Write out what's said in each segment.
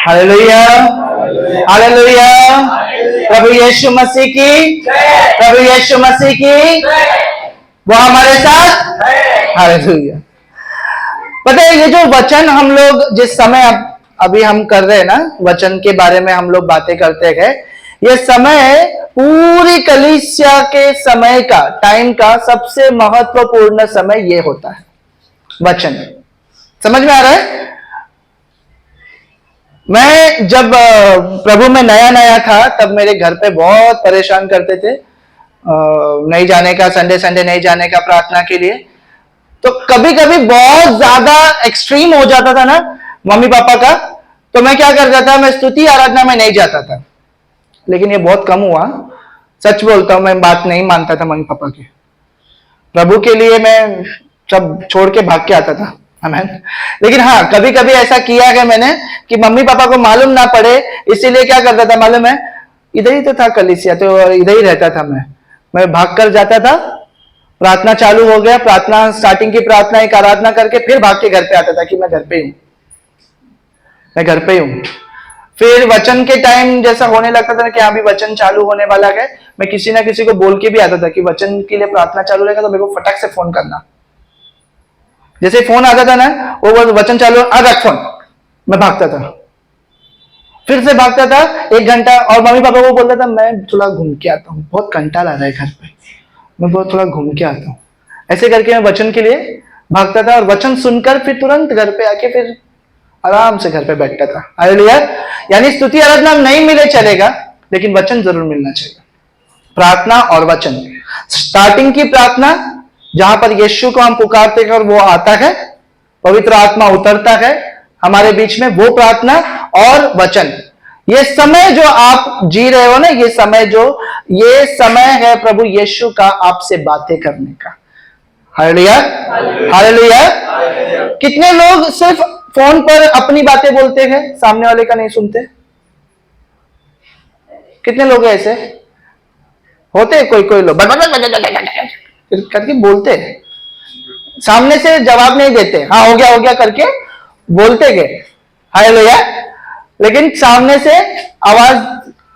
Hallelujah, hallelujah. प्रभु यीशु मसीह की, प्रभु यीशु मसीह की, वो हमारे साथ। हालेलुया। पता है, ये जो वचन हम लोग जिस समय अभी हम कर रहे हैं ना, वचन के बारे में हम लोग बातें करते हैं, ये समय पूरी कलीसिया के समय का, टाइम का सबसे महत्वपूर्ण समय ये होता है, वचन। समझ में आ रहा है? मैं जब प्रभु में नया नया था तब मेरे घर पे बहुत परेशान करते थे, नहीं जाने का, संडे संडे नहीं जाने का प्रार्थना के लिए। तो कभी कभी बहुत ज्यादा एक्सट्रीम हो जाता था ना मम्मी पापा का, तो मैं क्या करता था, मैं स्तुति आराधना में नहीं जाता था। लेकिन ये बहुत कम हुआ, सच बोलता हूं, मैं बात नहीं मानता था मम्मी पापा की। प्रभु के लिए मैं सब छोड़ के भाग के आता था। आमीन। लेकिन हाँ, कभी कभी ऐसा किया है मैंने कि मम्मी पापा को मालूम ना पड़े, इसीलिए क्या करता था मालूम है, इधर ही तो था कलीसिया, तो इधर ही रहता था। मैं भाग कर जाता था, प्रार्थना चालू हो गया, प्रार्थना स्टार्टिंग की प्रार्थना एक आराधना करके फिर भाग के घर पे आता था कि मैं घर पे हूं, मैं घर पे हूं। फिर वचन के टाइम जैसा होने लगता था कि अभी वचन चालू होने वाला है, मैं किसी ना किसी को बोल के भी आता था कि वचन के लिए प्रार्थना चालू रहेगा तो मेरे को फटाक से फोन करना। जैसे फोन आता था ना, वो वचन चालू, आ रख फोन, मैं भागता था, फिर से भागता था 1 घंटा, और मम्मी पापा को बोलता था मैं थोड़ा घूम के आता हूँ, बहुत कंटाल आ रहा है घर पे, मैं बहुत थोड़ा घूम के आता हूँ। ऐसे करके मैं वचन के लिए भागता था, और वचन सुनकर फिर तुरंत घर पे आके फिर आराम से घर पे बैठता था। हालेलुया। यानी स्तुति आराधना नहीं मिले चलेगा, लेकिन वचन जरूर मिलना चाहिए। प्रार्थना और वचन, स्टार्टिंग की प्रार्थना जहां पर यीशु को हम पुकारते हैं और वो आता है, पवित्र आत्मा उतरता है हमारे बीच में, वो प्रार्थना और वचन। ये समय जो आप जी रहे हो ना, ये समय है प्रभु यीशु का आपसे बातें करने का। Hallelujah, hallelujah. कितने लोग सिर्फ फोन पर अपनी बातें बोलते हैं, सामने वाले का नहीं सुनते? कितने लोग ऐसे होते? कोई लोग करके बोलते हैं, सामने से जवाब नहीं देते, हाँ हो गया करके बोलते गए। हालेलुया। लेकिन सामने से आवाज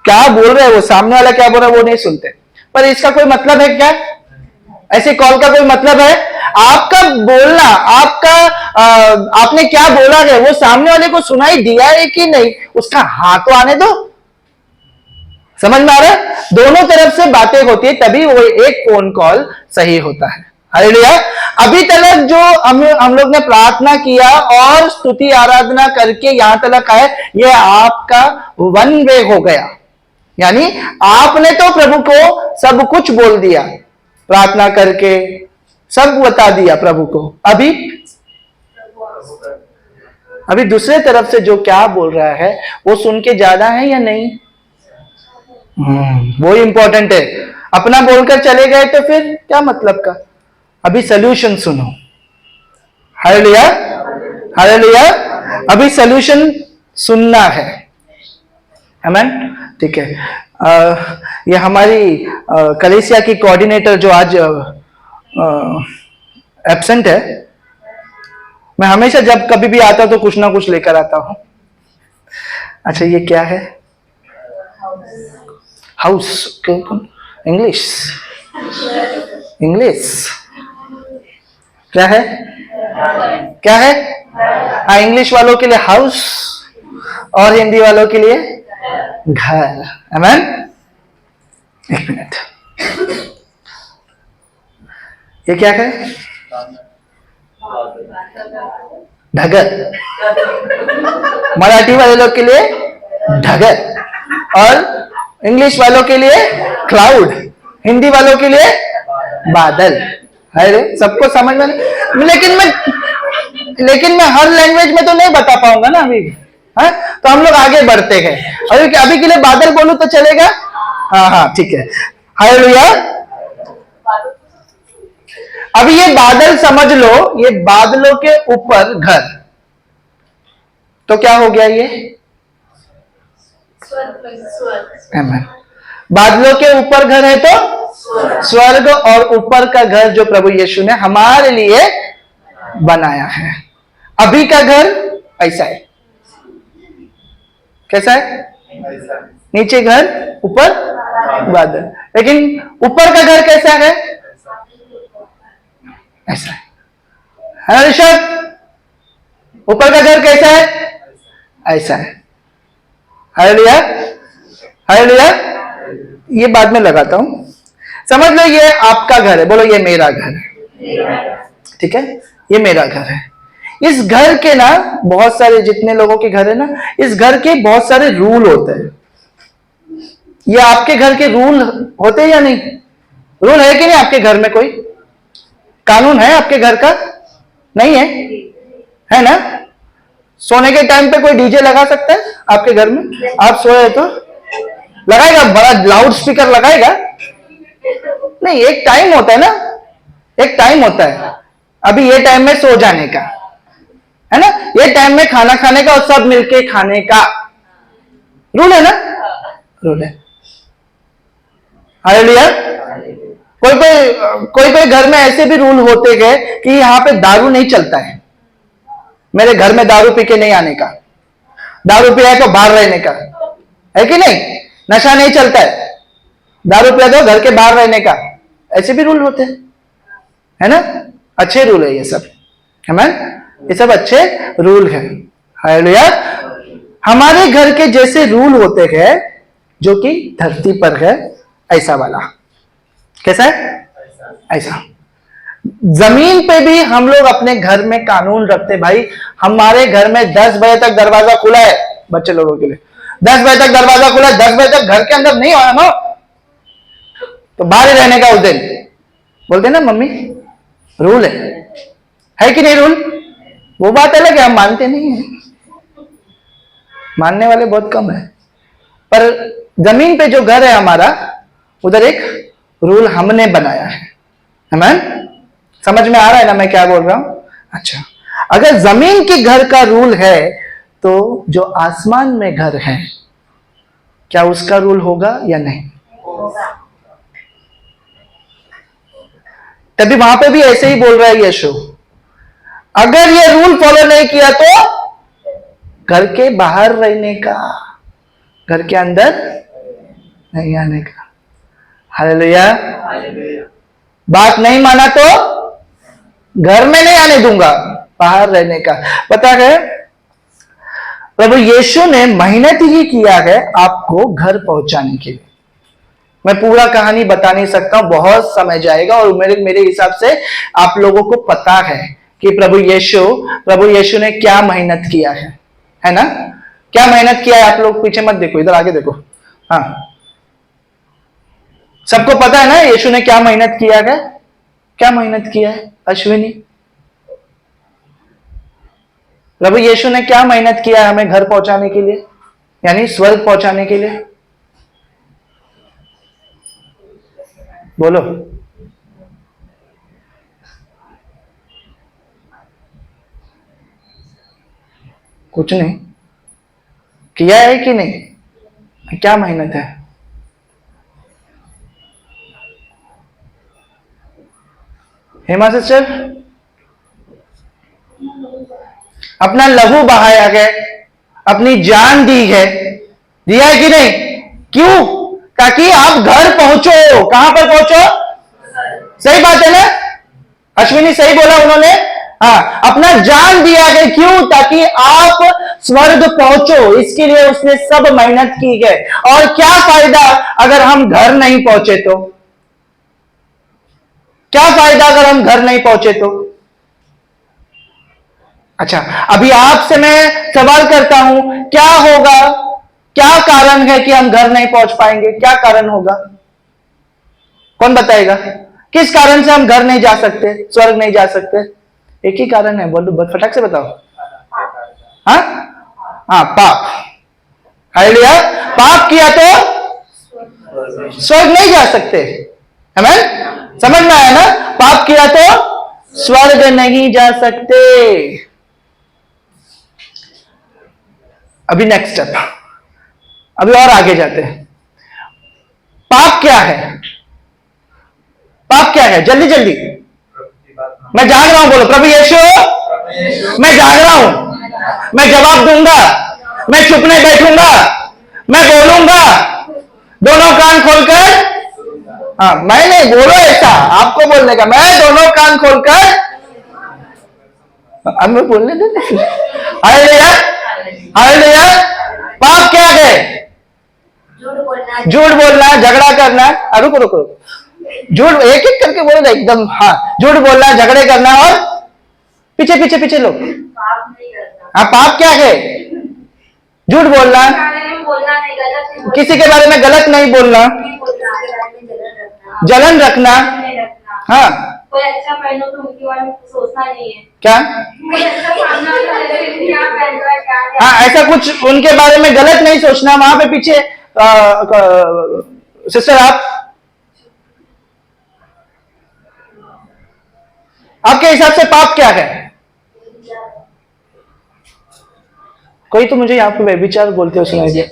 क्या बोल रहे हैं, वो सामने वाला क्या बोल रहा है वो नहीं सुनते। पर इसका कोई मतलब है क्या? ऐसे कॉल का कोई मतलब है? आपका बोलना, आपने क्या बोला है वो सामने वाले को सुनाई दिया है कि नहीं, उसका हाँ तो आने दो। समझ में आ रहा है? दोनों तरफ से बातें होती है, तभी वो एक फोन कॉल सही होता है। हालेलुया। अभी तक जो हम लोग ने प्रार्थना किया और स्तुति आराधना करके यहां तक आए, ये आपका 1 वे हो गया। यानी आपने तो प्रभु को सब कुछ बोल दिया, प्रार्थना करके सब बता दिया प्रभु को। अभी दूसरे तरफ से जो क्या बोल रहा है वो सुन के ज्यादा है या नहीं, वो इंपॉर्टेंट है। अपना बोलकर चले गए तो फिर क्या मतलब का? अभी सॉल्यूशन सुनो। Hallelujah, hallelujah. अभी सॉल्यूशन सुनना है। आमीन। ठीक है। ये हमारी कलीसिया की कोऑर्डिनेटर जो आज एब्सेंट है, मैं हमेशा जब कभी भी आता तो कुछ ना कुछ लेकर आता हूं। अच्छा, ये क्या है? हाउस, इंग्लिश क्या है? क्या है? हाँ, इंग्लिश वालों के लिए हाउस और हिंदी वालों के लिए घर। आमीन। 1 मिनट, ये क्या है? ढगर। मराठी वाले लोग के लिए ढगर, और इंग्लिश वालों के लिए क्लाउड, हिंदी वालों के लिए बादल। अरे सबको समझ में नहीं, लेकिन मैं हर लैंग्वेज में तो नहीं बता पाऊंगा ना अभी। हाँ, तो हम लोग आगे बढ़ते हैं। अभी के लिए बादल बोलूं तो चलेगा? हाँ ठीक है। हालेलुया। अभी ये बादल समझ लो, ये बादलों के ऊपर घर, तो क्या हो गया ये? आमीन। बादलों के ऊपर घर है तो स्वर्ग, और ऊपर का घर जो प्रभु यीशु ने हमारे लिए बनाया है। अभी का घर ऐसा है, कैसा है? नीचे घर ऊपर बादल। लेकिन ऊपर का घर कैसा है? ऐसा है ना ऋषभ? ऊपर का घर कैसा है? ऐसा है। Hallelujah, hallelujah. ये बाद में लगाता हूं, समझ लो ये आपका घर है, बोलो ये मेरा घर है, ठीक है, ये मेरा घर है। इस घर के ना बहुत सारे, जितने लोगों के घर है ना, इस घर के बहुत सारे रूल होते हैं। ये आपके घर के रूल होते हैं या नहीं? रूल है कि नहीं आपके घर में? कोई कानून है आपके घर का? नहीं है, है ना? सोने के टाइम पे कोई डीजे लगा सकता है आपके घर में? आप सोए तो लगाएगा, बड़ा लाउड स्पीकर लगाएगा? नहीं, एक टाइम होता है ना, एक टाइम होता है। अभी ये टाइम में सो जाने का है ना, ये टाइम में खाना खाने का और सब मिलके खाने का रूल है ना, रूल है। हालेलुया। कोई घर में ऐसे भी रूल होते गए कि यहां पे दारू नहीं चलता है, मेरे घर में दारू पी के नहीं आने का, दारू पिया तो बाहर रहने का, है कि नहीं? नशा नहीं चलता है, दारू पिया तो घर के बाहर रहने का, ऐसे भी रूल होते हैं, है ना? अच्छे रूल है ये सब, है ना? ये सब अच्छे रूल है। हालेलुया। हमारे घर के जैसे रूल होते हैं जो कि धरती पर है, ऐसा वाला। कैसा है? ऐसा। जमीन पे भी हम लोग अपने घर में कानून रखते। भाई हमारे घर में 10 बजे तक दरवाजा खुला है बच्चे लोगों के लिए, 10 बजे तक दरवाजा खुला है, 10 बजे तक घर के अंदर नहीं आना ना, तो बाहर ही रहने का उस दिन। बोलते ना मम्मी, रूल है कि नहीं रूल? वो बात अलग है, हम मानते नहीं है, मानने वाले बहुत कम है। पर जमीन पे जो घर है हमारा, उधर एक रूल हमने बनाया है। आमीन? समझ में आ रहा है ना मैं क्या बोल रहा हूं? अच्छा, अगर जमीन के घर का रूल है तो जो आसमान में घर है, क्या उसका रूल होगा या नहीं? तभी वहां पे भी ऐसे ही बोल रहा है यीशु, अगर ये रूल फॉलो नहीं किया तो घर के बाहर रहने का, घर के अंदर नहीं आने का। हालेलुया। बात नहीं माना तो घर में नहीं आने दूंगा, बाहर रहने का। पता है प्रभु यीशु ने मेहनत ही किया है आपको घर पहुंचाने के लिए। मैं पूरा कहानी बता नहीं सकता हूं, बहुत समय जाएगा, और मेरे हिसाब से आप लोगों को पता है कि प्रभु यीशु ने क्या मेहनत किया है ना? क्या मेहनत किया है? आप लोग पीछे मत देखो, इधर आगे देखो। हाँ, सबको पता है ना यीशु ने क्या मेहनत किया है? क्या मेहनत किया है अश्विनी? प्रभु यीशु ने क्या मेहनत किया है हमें घर पहुंचाने के लिए, यानी स्वर्ग पहुंचाने के लिए? बोलो। कुछ नहीं किया है कि नहीं? क्या मेहनत है? हेमा सिस्टर, अपना लहू बहाया है, अपनी जान दी है, दिया है कि नहीं? क्यों? ताकि आप घर पहुंचो। कहां पर पहुंचो? सही बात है ना? अश्विनी सही बोला उन्होंने। हाँ, अपना जान दिया है। क्यों? ताकि आप स्वर्ग पहुंचो, इसके लिए उसने सब मेहनत की है। और क्या फायदा अगर हम घर नहीं पहुंचे तो? क्या फायदा अगर हम घर नहीं पहुंचे तो? अच्छा, अभी आपसे मैं सवाल करता हूं, क्या होगा, क्या कारण है कि हम घर नहीं पहुंच पाएंगे? क्या कारण होगा? कौन बताएगा? किस कारण से हम घर नहीं जा सकते, स्वर्ग नहीं जा सकते? एक ही कारण है, बोलो, फटाक से बताओ। हाँ हाँ, पाप। हालेलुया। पाप किया तो स्वर्ग नहीं जा सकते। आमीन? समझ में आया ना? पाप किया तो स्वर्ग नहीं जा सकते। अभी नेक्स्ट स्टेप, अभी और आगे जाते हैं। पाप क्या है? पाप क्या है? जल्दी जल्दी, मैं जाग रहा हूं, बोलो प्रभु यीशु, मैं जाग रहा हूं, मैं जवाब दूंगा। मैं चुप नहीं बैठूंगा, मैं बोलूंगा दोनों कान खोलकर। हाँ, मैं नहीं बोलो ऐसा, आपको बोलने का, मैं दोनों कान खोलकर। अब मैं बोलने दे। Hallelujah, hallelujah. पाप क्या है? झूठ बोलना, झगड़ा करना। रुको रुको, झूठ एक एक करके बोलो एकदम। हाँ, झूठ बोलना, झगड़े करना, और पीछे पीछे पीछे लोग। हाँ, पाप क्या है? झूठ बोलना, किसी के बारे में गलत नहीं बोलना, जलन रखना। हाँ, कोई अच्छा पहनो तो उनके बारे में सोचना नहीं है। क्या? हाँ, ऐसा कुछ उनके बारे में गलत नहीं सोचना। वहां पे पीछे सिस्टर, आपके हिसाब से पाप क्या है? कोई तो मुझे यहाँ पे व्यभिचार बोलते हो सुनाई दिया।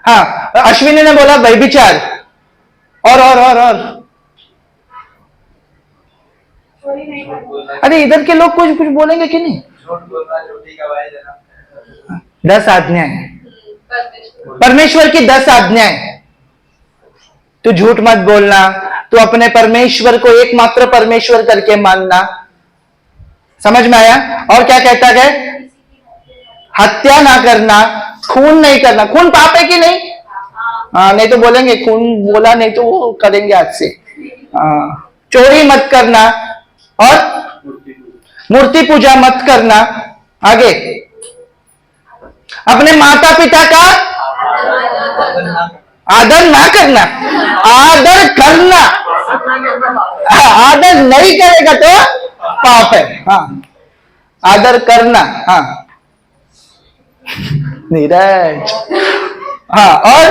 हाँ, अश्विनी ने बोला व्यभिचार, और अरे इधर के लोग कुछ कुछ बोलेंगे कि नहीं? 10 आज्ञाएं, परमेश्वर की 10 आज्ञाएं। तू झूठ मत बोलना, तू अपने परमेश्वर को एकमात्र परमेश्वर करके मानना। समझ में आया? और क्या कहता है? हत्या ना करना, खून नहीं करना। खून पाप है कि नहीं? हाँ, नहीं तो बोलेंगे खून बोला, नहीं तो वो करेंगे आज से। चोरी मत करना, और मूर्ति पूजा मत करना। आगे, अपने माता पिता का आदर ना करना, आदर करना। आदर नहीं करेगा तो पाप है। हाँ, आदर करना। हाँ, नीरज। हाँ, और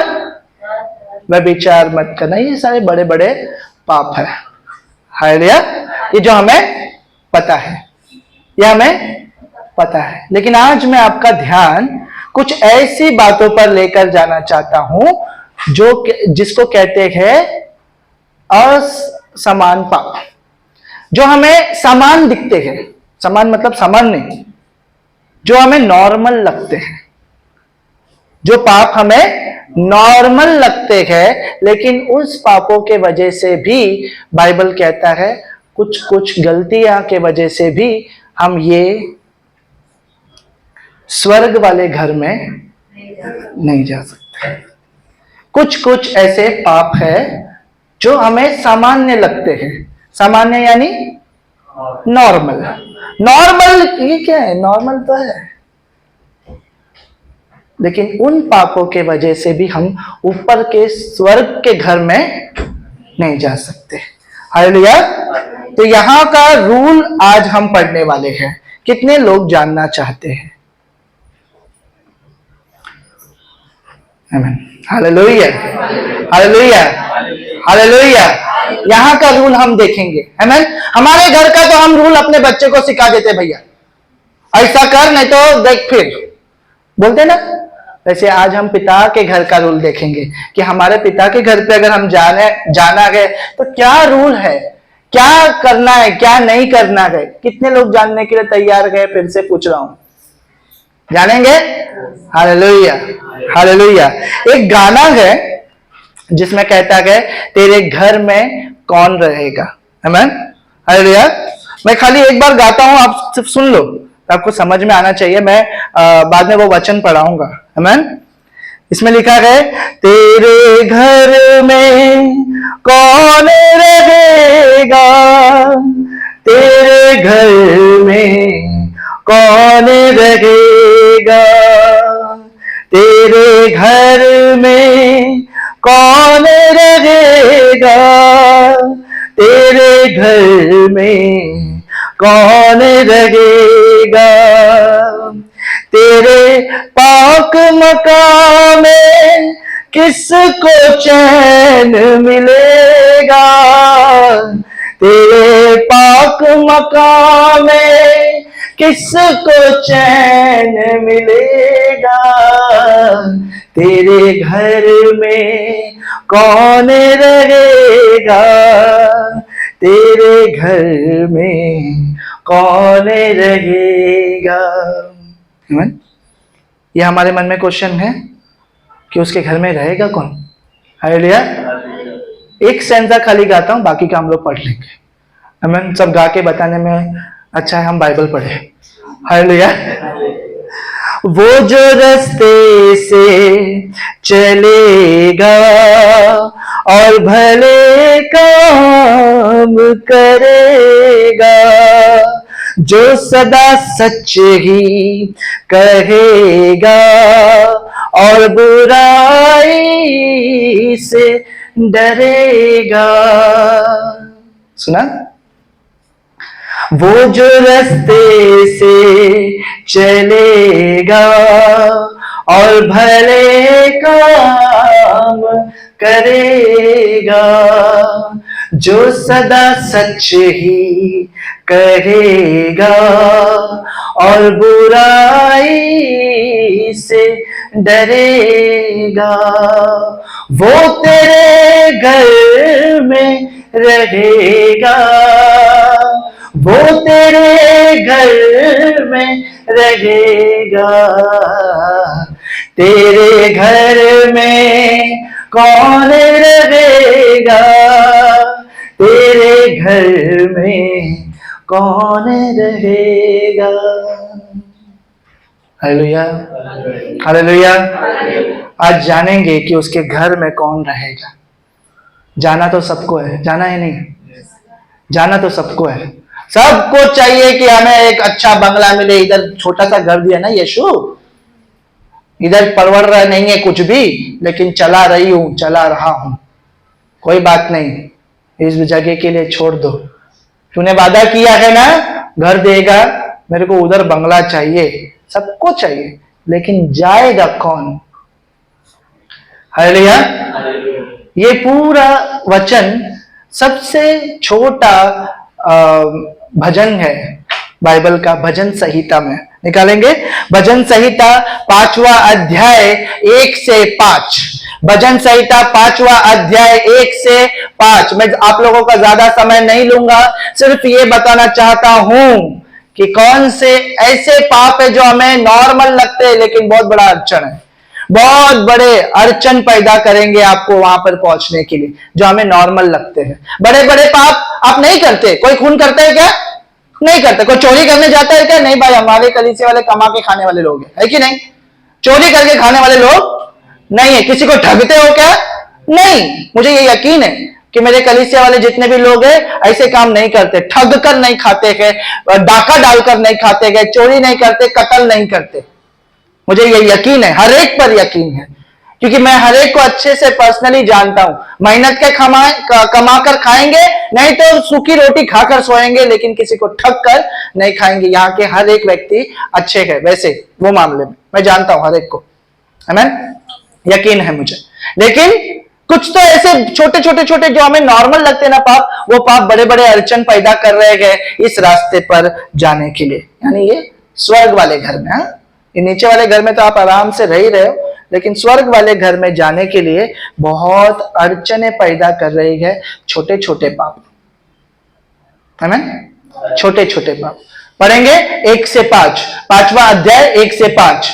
व्यभिचार मत करना। ये सारे बड़े बड़े पाप है। हालेलुया, ये जो हमें पता है, ये हमें पता है। लेकिन आज मैं आपका ध्यान कुछ ऐसी बातों पर लेकर जाना चाहता हूं जो जिसको कहते हैं असमान पाप, जो हमें समान दिखते हैं। समान मतलब समान नहीं, जो हमें नॉर्मल लगते हैं, जो पाप हमें नॉर्मल लगते हैं, लेकिन उस पापों के वजह से भी बाइबल कहता है कुछ कुछ गलतियां के वजह से भी हम ये स्वर्ग वाले घर में नहीं जा सकते। कुछ कुछ ऐसे पाप है जो हमें सामान्य लगते हैं। सामान्य यानी नॉर्मल। नॉर्मल ये क्या है? नॉर्मल तो है, लेकिन उन पापों के वजह से भी हम ऊपर के स्वर्ग के घर में नहीं जा सकते। हालेलुया। तो यहां का रूल आज हम पढ़ने वाले हैं। कितने लोग जानना चाहते हैं? आमीन। Hallelujah, hallelujah, hallelujah. यहां का रूल हम देखेंगे। आमीन। हमारे घर का तो हम रूल अपने बच्चे को सिखा देते, भैया ऐसा कर, नहीं तो देख फिर, बोलते ना। वैसे आज हम पिता के घर का रूल देखेंगे कि हमारे पिता के घर पे अगर हम जाना गए तो क्या रूल है, क्या करना है, क्या नहीं करना है। कितने लोग जानने के लिए तैयार गए? फिर से पूछ रहा हूं, जानेंगे? Hallelujah, hallelujah. एक गाना है जिसमें कहता है तेरे घर में कौन रहेगा। आमीन, हालेलुया। मैं खाली एक बार गाता हूं, आप सिर्फ सुन लो, आपको समझ में आना चाहिए। मैं बाद में वो वचन पढ़ाऊंगा। आमीन। इसमें लिखा है तेरे घर में कौन रहेगा, तेरे घर में कौन रहेगा, तेरे घर में कौन रहेगा, तेरे घर में कौन रहेगा, तेरे पाक मकान में किसको चैन मिलेगा, तेरे पाक मकान में किसको चैन मिलेगा, तेरे घर में कौन रहेगा, तेरे घर में कौन रहेगा। ये हमारे मन में क्वेश्चन है कि उसके घर में रहेगा कौन? हालेलुया। एक सेंजा खाली गाता हूं, बाकी का हम लोग पढ़ लेंगे। आमीन। सब गा के बताने में अच्छा है हम बाइबल पढ़े। हालेलुया। वो जो रास्ते से चलेगा और भले काम करेगा, जो सदा सच ही कहेगा और बुराई से डरेगा। सुना? वो जो रास्ते से चलेगा और भले काम करेगा, जो सदा सच ही कहेगा और बुराई से डरेगा, वो तेरे घर में रहेगा, वो तेरे घर में रहेगा। तेरे घर में कौन रहेगा? तेरे घर में कौन रहेगा? Hallelujah, hallelujah. आज जानेंगे कि उसके घर में कौन रहेगा। जाना तो सबको है, जाना है नहीं? जाना तो सबको है। सबको चाहिए कि हमें एक अच्छा बंगला मिले। इधर छोटा सा घर दिया ना यीशु, इधर परवड़ रहा नहीं है कुछ भी, लेकिन चला रही हूं, चला रहा हूं, कोई बात नहीं, इस जगह के लिए छोड़ दो। तूने वादा किया है ना घर देगा, मेरे को उधर बंगला चाहिए। सबको चाहिए, लेकिन जाएगा कौन? हालेलुया। ये पूरा वचन सबसे छोटा भजन है बाइबल का। भजन संहिता में निकालेंगे, भजन संहिता 5वां अध्याय 1 से 5। भजन संहिता 5वां अध्याय 1 से 5। मैं आप लोगों का ज्यादा समय नहीं लूंगा, सिर्फ ये बताना चाहता हूं कि कौन से ऐसे पाप है जो हमें नॉर्मल लगते हैं लेकिन बहुत बड़ा अड़चन है, बहुत बड़े अड़चन पैदा करेंगे आपको वहां पर पहुंचने के लिए, जो हमें नॉर्मल लगते हैं। बड़े बड़े पाप आप नहीं करते। कोई खून करता है क्या? नहीं करते। कोई चोरी करने जाता है क्या? नहीं भाई, हमारे कलीसिया वाले कमा के खाने वाले लोग है कि नहीं? चोरी करके खाने वाले लोग नहीं है। किसी को ठगते हो क्या? नहीं। मुझे ये यकीन है कि मेरे कलीसिया वाले जितने भी लोग हैं ऐसे काम नहीं करते, ठग कर नहीं खाते हैं, डाका डालकर नहीं खाते हैं, चोरी नहीं करते, कत्ल नहीं करते। मुझे ये यकीन है, हर एक पर यकीन है, क्योंकि मैं हर एक को अच्छे से पर्सनली जानता हूं। मेहनत के कमा कर खाएंगे, नहीं तो सूखी रोटी खाकर सोएंगे, लेकिन किसी को ठग कर नहीं खाएंगे। यहाँ के हर एक व्यक्ति अच्छे हैं, वैसे वो मामले में मैं जानता हूं हर एक को, आमीन, यकीन है मुझे। लेकिन कुछ तो ऐसे छोटे छोटे छोटे जो हमें नॉर्मल लगते हैं ना पाप, वो पाप बड़े बड़े अड़चन पैदा कर रहे हैं इस रास्ते पर जाने के लिए। यानी ये स्वर्ग वाले घर में, ये नीचे वाले घर में तो आप आराम से रह ही रहे हो, लेकिन स्वर्ग वाले घर में जाने के लिए बहुत अड़चने पैदा कर रही है छोटे छोटे पाप, है ना? छोटे छोटे पाप पढ़ेंगे 1 से 5, 5वां अध्याय 1 से 5।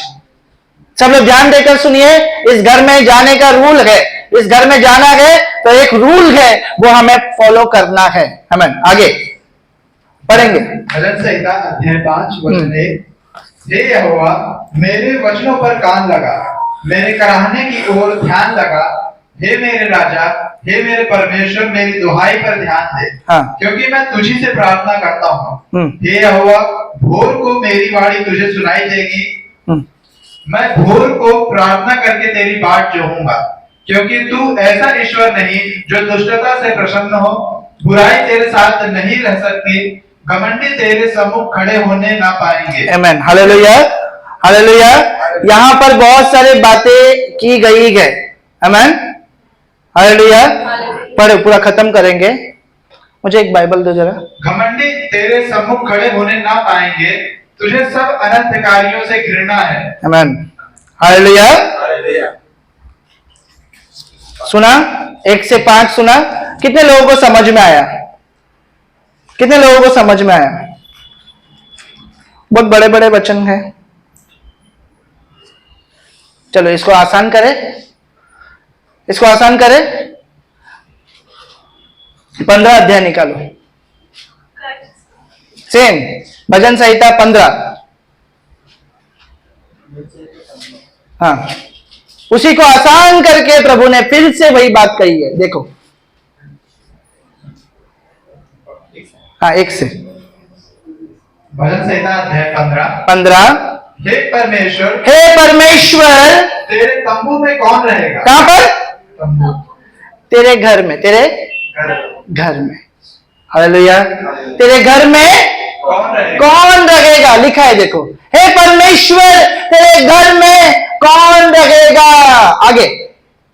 सब लोग ध्यान देकर सुनिए। इस घर में जाने का रूल है, इस घर में जाना है तो एक रूल है, वो हमें फॉलो करना है। हमें आगे पढ़ेंगे। भजन संहिता अध्याय 5 वचन 1। हे यहोवा, मेरे वचनों पर कान लगा, मेरे कराहने की ओर ध्यान लगा। हे मेरे राजा, हे मेरे परमेश्वर, मेरी दुहाई पर ध्यान दे, क्योंकि मैं तुझी से प्रार्थना करता हूँ। हे यहोवा, भोर को मेरी वाणी तुझे सुनाई देगी। मैं भोर को प्रार्थना करके तेरी बाट जोहूंगा, क्योंकि तू ऐसा ईश्वर नहीं जो दुष्टता से प्रसन्न हो। बुराई तेरे साथ नहीं रह सकती, घमंडी तेरे सम्मुख खड़े होने ना पाएंगे। आमीन, हालेलुया, हालेलुया। यहाँ पर बहुत सारी बातें की गई है। आमीन, हालेलुया। पढ़ो, पूरा खत्म करेंगे। मुझे एक बाइबल दो जरा। घमंडी तेरे सम्मुख खड़े होने ना पाएंगे, तुझे सब अनर्थकारियों से घृणा है। आमीन, हालेलुया। सुना? 1 से 5 सुना? कितने लोगों को समझ में आया? कितने लोगों को समझ में आया? बहुत बड़े बड़े वचन हैं, चलो इसको आसान करें, इसको आसान करें। 15 अध्याय निकालो, सेम भजन संहिता 15। हाँ, उसी को आसान करके प्रभु ने फिर से वही बात कही है। देखो, हाँ, 1 से भजन संहिता अध्याय 15। 15। हे परमेश्वर, हे परमेश्वर, तेरे तंबू में कौन रहेगा? कहां पर? तंबू, तेरे घर में, तेरे घर घर में। हालेलुया। तेरे घर में कौन रहेगा? कौन रहेगा? लिखा है, देखो, हे परमेश्वर, तेरे घर में कौन रहेगा? आगे,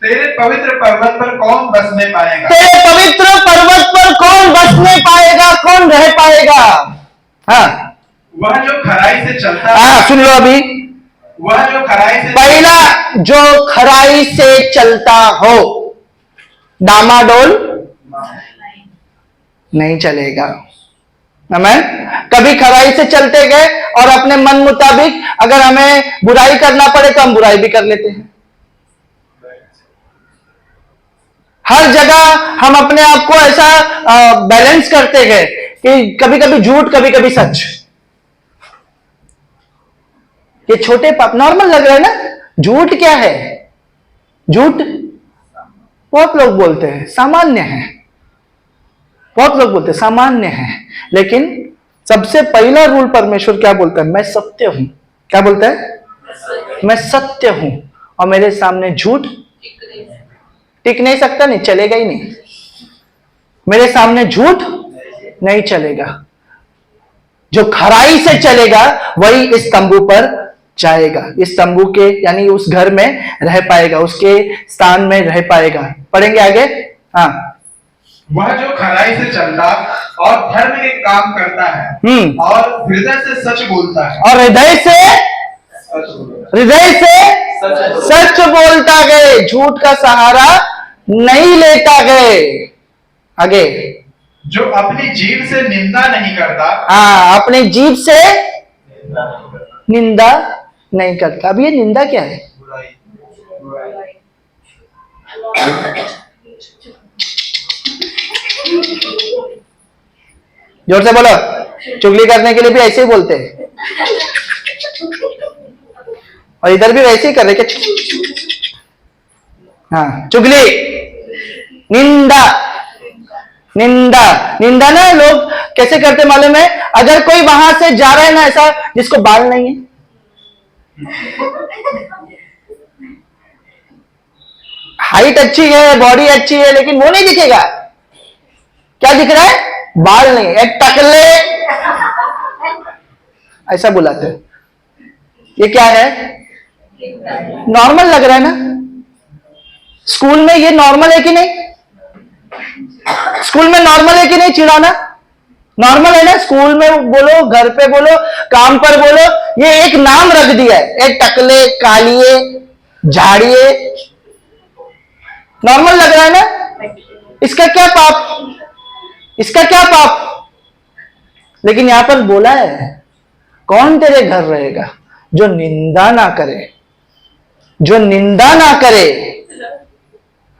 तेरे पवित्र पर्वत पर कौन बसने पाएगा? तेरे पवित्र पर्वत पर कौन बसने पाएगा? कौन रह पाएगा? हाँ वह जो खराई से चलता है, हाँ, सुन लो अभी। वह जो खराई से पहला, जो खराई से चलता हो, डामाडोल नहीं चलेगा। आमीन। कभी खराई से चलते गए और अपने मन मुताबिक अगर हमें बुराई करना पड़े तो हम बुराई भी कर लेते हैं। हर जगह हम अपने आप को ऐसा बैलेंस करते गए कि कभी कभी झूठ, कभी कभी सच। ये छोटे पाप नॉर्मल लग रहा है ना? झूठ क्या है? झूठ बहुत लोग बोलते हैं सामान्य है, बहुत लोग बोलते हैं सामान्य है, लेकिन सबसे पहला रूल परमेश्वर क्या बोलता है? मैं सत्य हूं। क्या बोलता है? मैं सत्य हूं और मेरे सामने झूठ टिक नहीं सकता, नहीं चलेगा ही नहीं। मेरे सामने झूठ नहीं चलेगा। जो खराई से चलेगा वही इस तंबू पर जाएगा, इस तंबू के यानी उस घर में रह पाएगा, उसके स्थान में रह पाएगा। पढ़ेंगे आगे। हाँ, वह जो खराई से चलता और धर्म के काम करता है और हृदय से सच बोलता है, और हृदय से सच बोलता गए, झूठ का सहारा नहीं लेता गए। आगे, जो अपनी जीभ से निंदा नहीं करता। हाँ, अपने जीभ से निंदा नहीं करता। अब ये निंदा क्या है? जोर से बोलो। चुगली करने के लिए भी ऐसे ही बोलते हैं, और इधर भी वैसे ही कर रहे क्या? हाँ, चुगली, निंदा। निंदा, निंदा ना लोग कैसे करते मालूम है? अगर कोई वहां से जा रहा है ना, ऐसा जिसको बाल नहीं है, हाइट अच्छी है, बॉडी अच्छी है, लेकिन वो नहीं दिखेगा। क्या दिख रहा है? बाल नहीं, एक टकले, ऐसा बुलाते हैं। ये क्या है? नॉर्मल लग रहा है ना? स्कूल में ये नॉर्मल है कि नहीं? स्कूल में नॉर्मल है कि नहीं चिढ़ाना? नॉर्मल है ना? स्कूल में बोलो, घर पे बोलो, काम पर बोलो, ये एक नाम रख दिया है, एक टकले, कालिए, झाड़िए। नॉर्मल लग रहा है ना? इसका क्या पाप? इसका क्या पाप? लेकिन यहां पर बोला है, कौन तेरे घर रहेगा? जो निंदा ना करे, जो निंदा ना करे।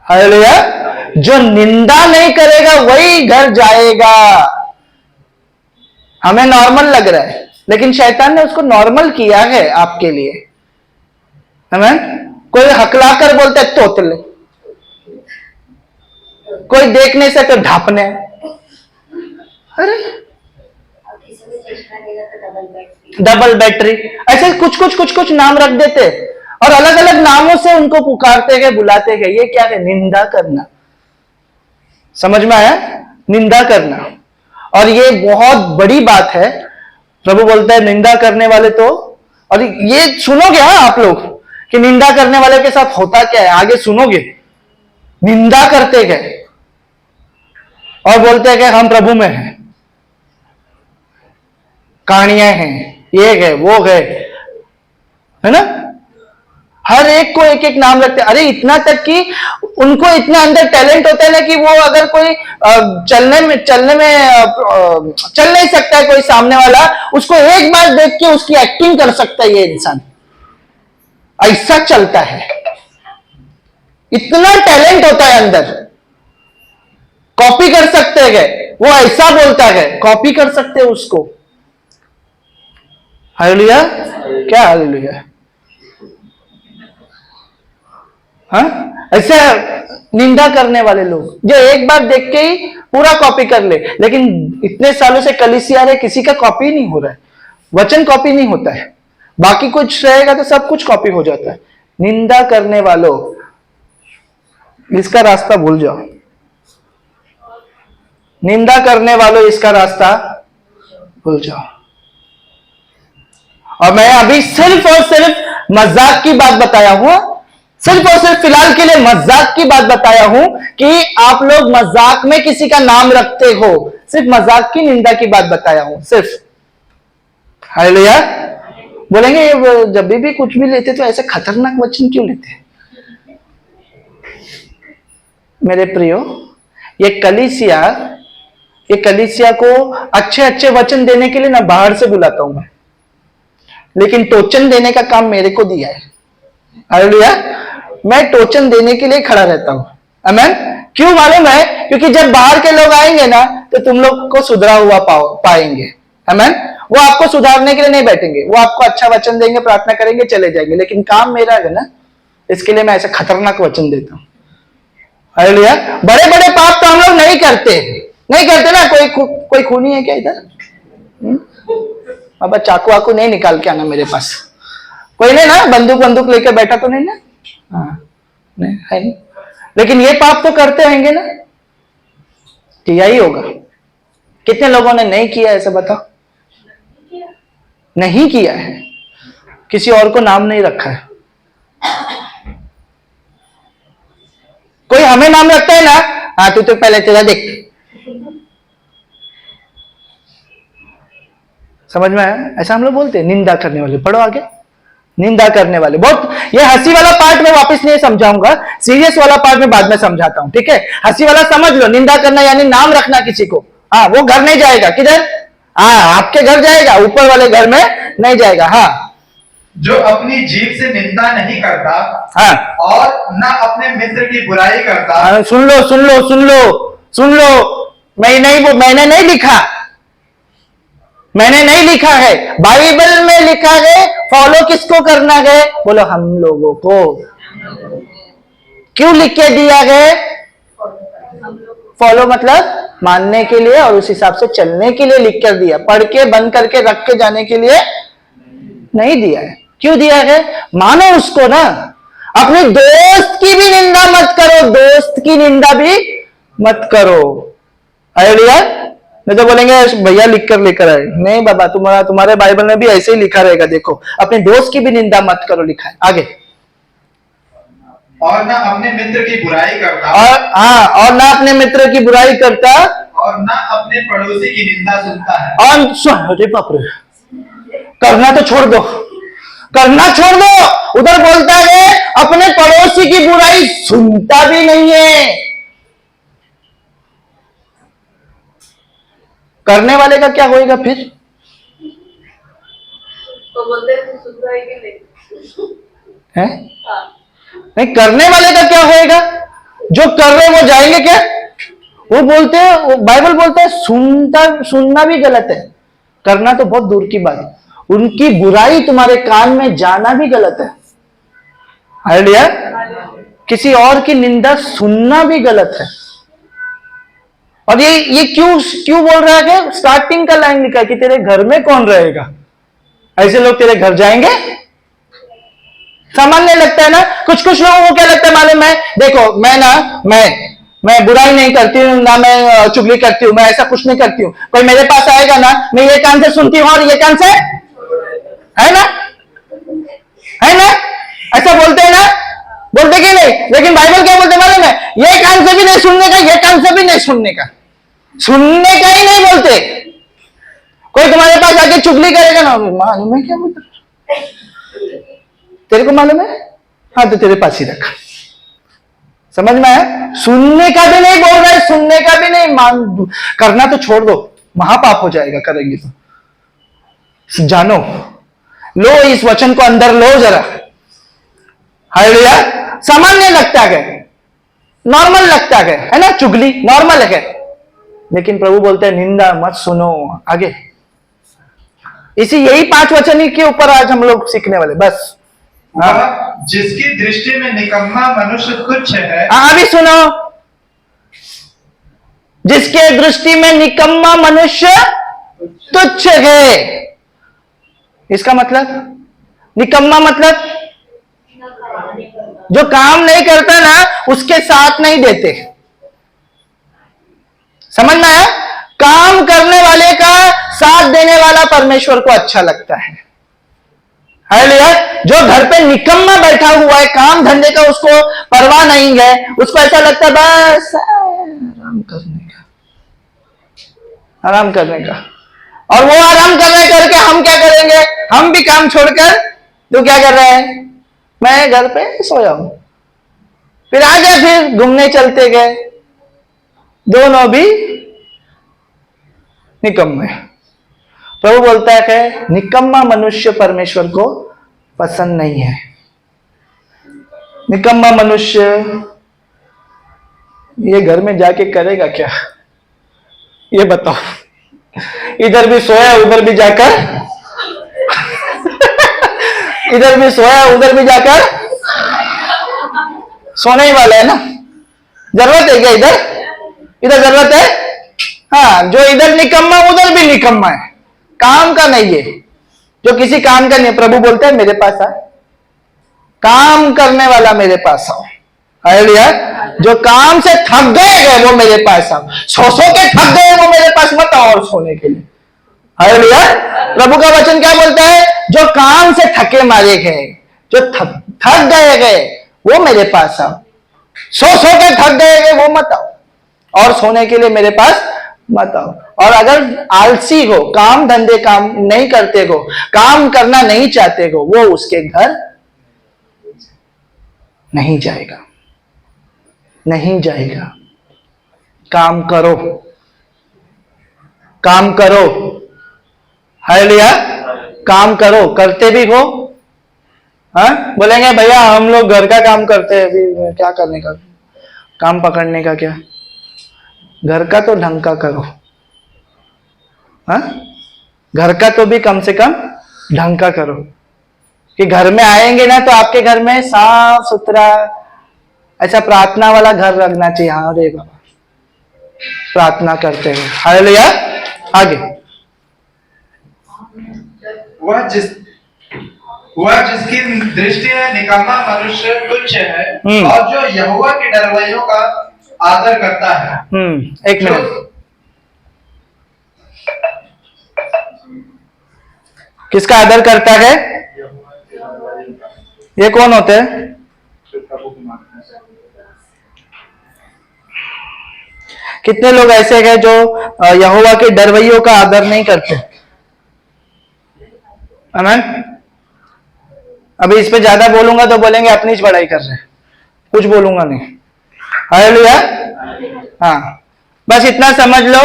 हालेलुया। जो निंदा नहीं करेगा वही घर जाएगा। हमें नॉर्मल लग रहा है, लेकिन शैतान ने उसको नॉर्मल किया है आपके लिए। हमें कोई हकलाकर बोलता है तोतले, कोई देखने से तो ढापने। अरे डबल बैटरी, ऐसे कुछ नाम रख देते और अलग अलग नामों से उनको पुकारते गए, बुलाते गए। ये क्या है? निंदा करना। समझ में आया? निंदा करना। और ये बहुत बड़ी बात है। प्रभु बोलता है निंदा करने वाले तो, और ये सुनोगे हाँ आप लोग कि निंदा करने वाले के साथ होता क्या है, आगे सुनोगे। निंदा करते गए और बोलते हैं कि हम प्रभु में हैं, कहानियां हैं, ये है वो है ना? हर एक को एक एक नाम रखते हैं। अरे इतना तक कि उनको इतना अंदर टैलेंट होता है ना कि वो अगर कोई चल नहीं सकता है कोई सामने वाला, उसको एक बार देख के उसकी एक्टिंग कर सकता है ये इंसान। ऐसा चलता है, इतना टैलेंट होता है अंदर, कॉपी कर सकते हैं। वो ऐसा बोलता है, कॉपी कर सकते हैं उसको। हालेलुया, क्या हालेलुया। हाँ, ऐसे निंदा करने वाले लोग जो एक बार देख के ही पूरा कॉपी कर ले, लेकिन इतने सालों से कलीसिया रहे, किसी का कॉपी नहीं हो रहा है, वचन कॉपी नहीं होता है, बाकी कुछ रहेगा तो सब कुछ कॉपी हो जाता है। निंदा करने वालों, इसका रास्ता भूल जाओ। निंदा करने वालों, इसका रास्ता भूल जाओ। और मैं अभी सिर्फ और सिर्फ मजाक की बात बताया हूं, सिर्फ और सिर्फ फिलहाल के लिए मजाक की बात बताया हूं कि आप लोग मजाक में किसी का नाम रखते हो, सिर्फ मजाक की निंदा की बात बताया हूं, सिर्फ। हालेलुया। बोलेंगे जब भी कुछ भी लेते तो ऐसे खतरनाक वचन क्यों लेते? मेरे प्रियो, ये कलीसिया को अच्छे अच्छे वचन देने के लिए ना बाहर से बुलाता हूं मैं, लेकिन टोचन देने का काम मेरे को दिया है। हालेलुया। मैं टोचन देने के लिए खड़ा रहता हूं। आमीन। क्यों मालूम है? क्योंकि जब बाहर के लोग आएंगे ना तो तुम लोग को सुधरा हुआ पाएंगे। आमीन। वो आपको सुधारने के लिए नहीं बैठेंगे, वो आपको अच्छा वचन देंगे, प्रार्थना करेंगे, चले जाएंगे, लेकिन काम मेरा है ना, इसके लिए मैं ऐसा खतरनाक वचन देता हूं। हालेलुया। बड़े बड़े पाप तो हम लोग नहीं करते ना। कोई खूनी है क्या इधर? अब चाकू वाकू नहीं निकाल के आना मेरे पास। कोई नहीं ना, बंदूक लेकर बैठा तो नहीं ना? हाँ, नहीं है नहीं। लेकिन ये पाप तो करते होंगे ना, किया ही होगा। कितने लोगों ने नहीं किया ऐसा बताओ? नहीं किया है, किसी और को नाम नहीं रखा है। कोई हमें नाम रखता है ना, हाँ तू तो पहले तेरा देख। समझ में आया? ऐसा हम लोग बोलते हैं। निंदा करने वाले, पढ़ो आगे। निंदा करने वाले, बहुत ये हंसी वाला पार्ट में वापस नहीं समझाऊंगा, सीरियस वाला पार्ट में बाद में समझाता हूं, ठीक है? हंसी वाला समझ लो, निंदा करना यानी नाम रखना किसी को। हाँ, वो घर नहीं जाएगा। किधर? हाँ, आपके घर जाएगा, ऊपर वाले घर में नहीं जाएगा। हाँ, जो अपनी जीभ से निंदा नहीं करता, हाँ, और न अपने मित्र की बुराई करता। हाँ, सुन लो। मैंने नहीं लिखा है, बाइबल में लिखा है। फॉलो किसको करना है? बोलो, हम लोगों को। क्यों लिख के दिया है? फॉलो मतलब मानने के लिए और उस हिसाब से चलने के लिए लिख कर दिया, पढ़ के बंद करके रख के जाने के लिए नहीं दिया है। क्यों दिया है? मानो उसको ना। अपने दोस्त की भी निंदा मत करो, दोस्त की निंदा भी मत करो। हालेलुया। नहीं तो बोलेंगे भैया लिख कर लेकर आए। नहीं बाबा, तुम्हारे बाइबल में भी ऐसे ही लिखा रहेगा। देखो, अपने दोस्त की भी निंदा मत करो, लिखा है आगे। और ना अपने मित्र की बुराई करता। और ना अपने मित्र की बुराई करता, और ना अपने पड़ोसी की निंदा सुनता है। अरे बाप रे, करना तो छोड़ दो, उधर बोलता है अपने पड़ोसी की बुराई सुनता भी नहीं है। करने वाले का क्या होएगा फिर? तो बोलते हैं तू सुन रहा है कि नहीं? नहीं, करने वाले का क्या होएगा? जो कर रहे वो जाएंगे क्या? वो बोलते हैं, वो बाइबल बोलता है सुनना भी गलत है, करना तो बहुत दूर की बात है। उनकी बुराई तुम्हारे कान में जाना भी गलत है। हालेलुया। किसी और की निंदा सुनना भी गलत है। और ये क्यों बोल रहा है? स्टार्टिंग का लाइन लिखा है कि तेरे घर में कौन रहेगा। ऐसे लोग तेरे घर जाएंगे? सामान्य लगता है ना। कुछ लोगों को क्या लगता है मालूम है? देखो, मैं बुराई नहीं करती हूँ ना, मैं चुगली करती हूँ, मैं ऐसा कुछ नहीं करती हूँ। कोई मेरे पास आएगा ना, मैं ये कान से सुनती हूँ और ये कान से, है ना? ऐसा बोलते हैं ना, बोलते कि नहीं? लेकिन बाइबल क्या बोलते मालूम है? ये कान से भी नहीं सुनने का, ये कान से भी नहीं सुनने का, सुनने का ही नहीं बोलते। कोई तुम्हारे पास आके चुगली करेगा ना, मालूम है क्या मतलब? तेरे को मालूम है? हाँ, तो तेरे पास ही रख। समझ में आया? सुनने का भी नहीं बोल रहा है, सुनने का भी नहीं। करना तो छोड़ दो, महापाप हो जाएगा करेंगे तो। जानो, लो इस वचन को अंदर लो जरा। हालेलुया। सामान्य लगता है, नॉर्मल लगता है ना, चुगली नॉर्मल है, लेकिन प्रभु बोलते हैं निंदा मत सुनो। आगे यही 5 वचन ही के ऊपर आज हम लोग सीखने वाले, बस। वह जिसकी दृष्टि में निकम्मा मनुष्य तुच्छ है। अभी सुनो, जिसके दृष्टि में निकम्मा मनुष्य तुच्छ है। इसका मतलब, निकम्मा मतलब जो काम नहीं करता ना उसके साथ नहीं देते। समझ में आया? काम करने वाले का साथ देने वाला परमेश्वर को अच्छा लगता है। हालेलुया। जो घर पे निकम्मा बैठा हुआ है, काम धंधे का उसको परवाह नहीं है, उसको ऐसा लगता है बस आराम करने का। और वो आराम करके हम क्या करेंगे? हम भी काम छोड़कर तो क्या कर रहे हैं? मैं घर पे सोया हूं, फिर आगे फिर घूमने चलते गए, दोनों भी निकम्मे। प्रभु बोलता है निकम्मा मनुष्य परमेश्वर को पसंद नहीं है। निकम्मा मनुष्य ये घर में जाके करेगा क्या? ये बताओ। इधर भी सोया उधर भी जाकर इधर भी सोया उधर भी जाकर सोने ही वाला है ना। जरूरत है क्या इधर जरूरत है? हाँ, जो इधर निकम्मा उधर भी निकम्मा है, काम का नहीं है, जो किसी काम का नहीं। प्रभु बोलते हैं मेरे पास आ, काम करने वाला मेरे पास आओ। हालेलुया। जो काम से थक गए हैं वो मेरे पास आओ, सो के थक गए वो मेरे पास मत आओ और सोने के लिए। हालेलुया। प्रभु का वचन क्या बोलता है? जो काम से थके मारे गए, जो थक गए वो मेरे पास आओ, सो के थक गए वो मत आओ, और सोने के लिए मेरे पास मत आओ। और अगर आलसी हो, काम धंधे काम नहीं करते हो, काम करना नहीं चाहते हो, वो उसके घर नहीं जाएगा, नहीं जाएगा। काम करो, काम करो। हालेलुया। काम करो, करते भी हो। हाँ, बोलेंगे भैया हम लोग घर का काम करते हैं, अभी क्या करने का, काम पकड़ने का क्या? घर का तो ढंग का करो। हाँ, घर का तो भी कम से कम ढंग का करो, कि घर में आएंगे ना तो आपके घर में साफ सुथरा ऐसा प्रार्थना वाला घर रखना चाहिए। हाँ रे बाबा, प्रार्थना करते हुए। हालेलुया। आगे, वह जिसकी दृष्टि में निकम्मा मनुष्य तुच्छ है, और जो यहोवा के डरवैयों का आदर करता है। एक मिनट, किसका आदर करता है? ये कौन होते हैं? कितने लोग ऐसे हैं जो यहोवा के डरवैयों का आदर नहीं करते? आमीन। अभी इस पे ज्यादा बोलूंगा तो बोलेंगे अपनी ही बड़ाई कर रहे हैं, कुछ बोलूंगा नहीं। हालेलुया। हाँ, बस इतना समझ लो,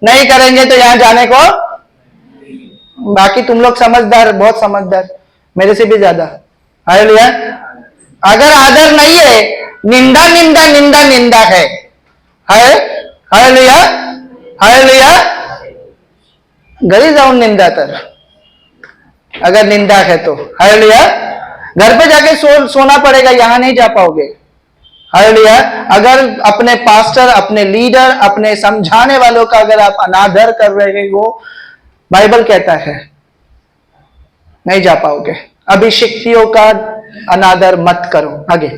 नहीं करेंगे तो यहां जाने को। बाकी तुम लोग समझदार, बहुत समझदार, मेरे से भी ज्यादा। हालेलुया। अगर आदर नहीं है, निंदा निंदा निंदा निंदा है। हालेलुया। हालेलुया। घरी जाऊन निंदा तर, अगर निंदा है तो। हालेलुया। घर पे जाके सोना पड़ेगा, यहां नहीं जा पाओगे। हालेलुया। अगर अपने पास्टर, अपने लीडर, अपने समझाने वालों का अगर आप अनादर कर रहे हो, बाइबल कहता है नहीं जा पाओगे। अभिषिक्तियों का अनादर मत करो। आगे,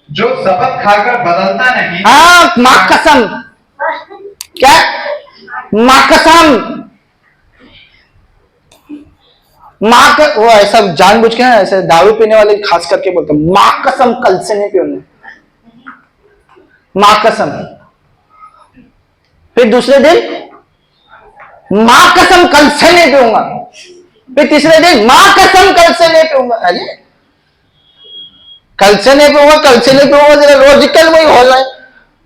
जो शपथ खाकर बदलता नहीं। हाँ, मां कसम। क्या? मां कसम। मां का वो ऐसा जानबूझ के ना, ऐसे दारू पीने वाले खास करके बोलते हैं मां कसम कल से नहीं पीऊंगा, मां कसम। फिर दूसरे दिन मां कसम कल से नहीं पीऊंगा, फिर तीसरे दिन मां कसम कल से नहीं पीऊंगा। अरे कल से नहीं पीऊंगा, कल से नहीं पीऊंगा, जरा लॉजिकल वही हो रहा है,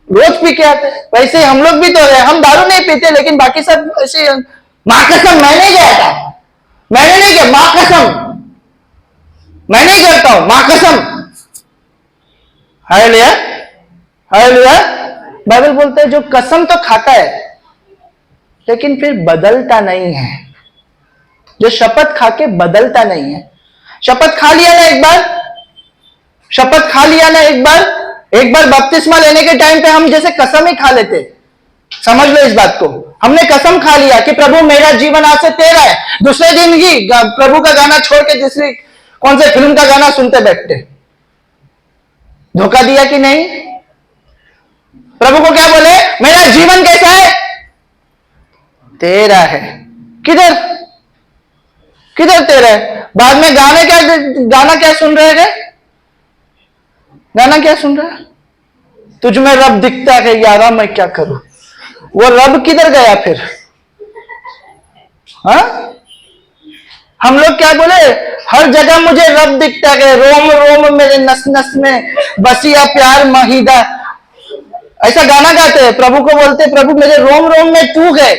रोज पी के आते हैं। वैसे हम लोग भी तो रहे, हम दारू नहीं पीते, लेकिन बाकी सब ऐसे मां कसम मैंने गया था, मैंने नहीं किया, मां कसम। मैं नहीं करता हूं, मां कसम। Hallelujah, hallelujah. बाइबल बोलता है जो कसम तो खाता है लेकिन फिर बदलता नहीं है, जो शपथ खा के बदलता नहीं है। शपथ खा लिया ना एक बार, शपथ खा लिया ना एक बार बपतिस्मा लेने के टाइम पे हम जैसे कसम ही खा लेते। समझ लो इस बात को, हमने कसम खा लिया कि प्रभु मेरा जीवन आज से तेरा है। दूसरे दिन ही प्रभु का गाना छोड़ के दूसरी कौन से फिल्म का गाना सुनते बैठते। धोखा दिया कि नहीं? प्रभु को क्या बोले? मेरा जीवन कैसा है? तेरा है। किधर किधर तेरा है? बाद में गाना क्या सुन रहे थे? गाना क्या सुन रहा है? तुझ में रब दिखता है यारा मैं क्या करूं। वो रब किधर गया फिर? हाँ, हम लोग क्या बोले? हर जगह मुझे रब दिखता है, रोम रोम मेरे नस नस में बसिया प्यार महिदा। ऐसा गाना गाते हैं, प्रभु को बोलते प्रभु मेरे रोम रोम में तू गए।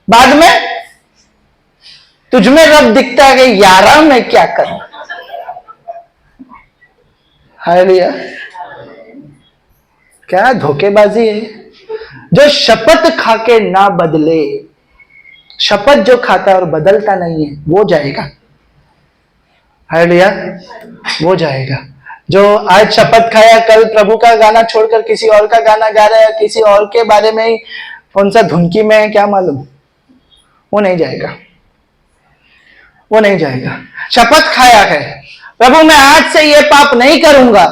बाद में तुझ में रब दिखता है यारा मैं क्या करूं। हालेलुया। क्या धोखेबाजी है। जो शपथ खा के ना बदले, शपथ जो खाता है और बदलता नहीं है वो जाएगा। हालेलुया, वो जाएगा। जो आज शपथ खाया, कल प्रभु का गाना छोड़कर किसी और का गाना गा रहा है, किसी और के बारे में ही कौन सा धुनकी में है क्या मालूम, वो नहीं जाएगा, वो नहीं जाएगा। शपथ खाया है प्रभु मैं आज से ये पाप नहीं करूंगा,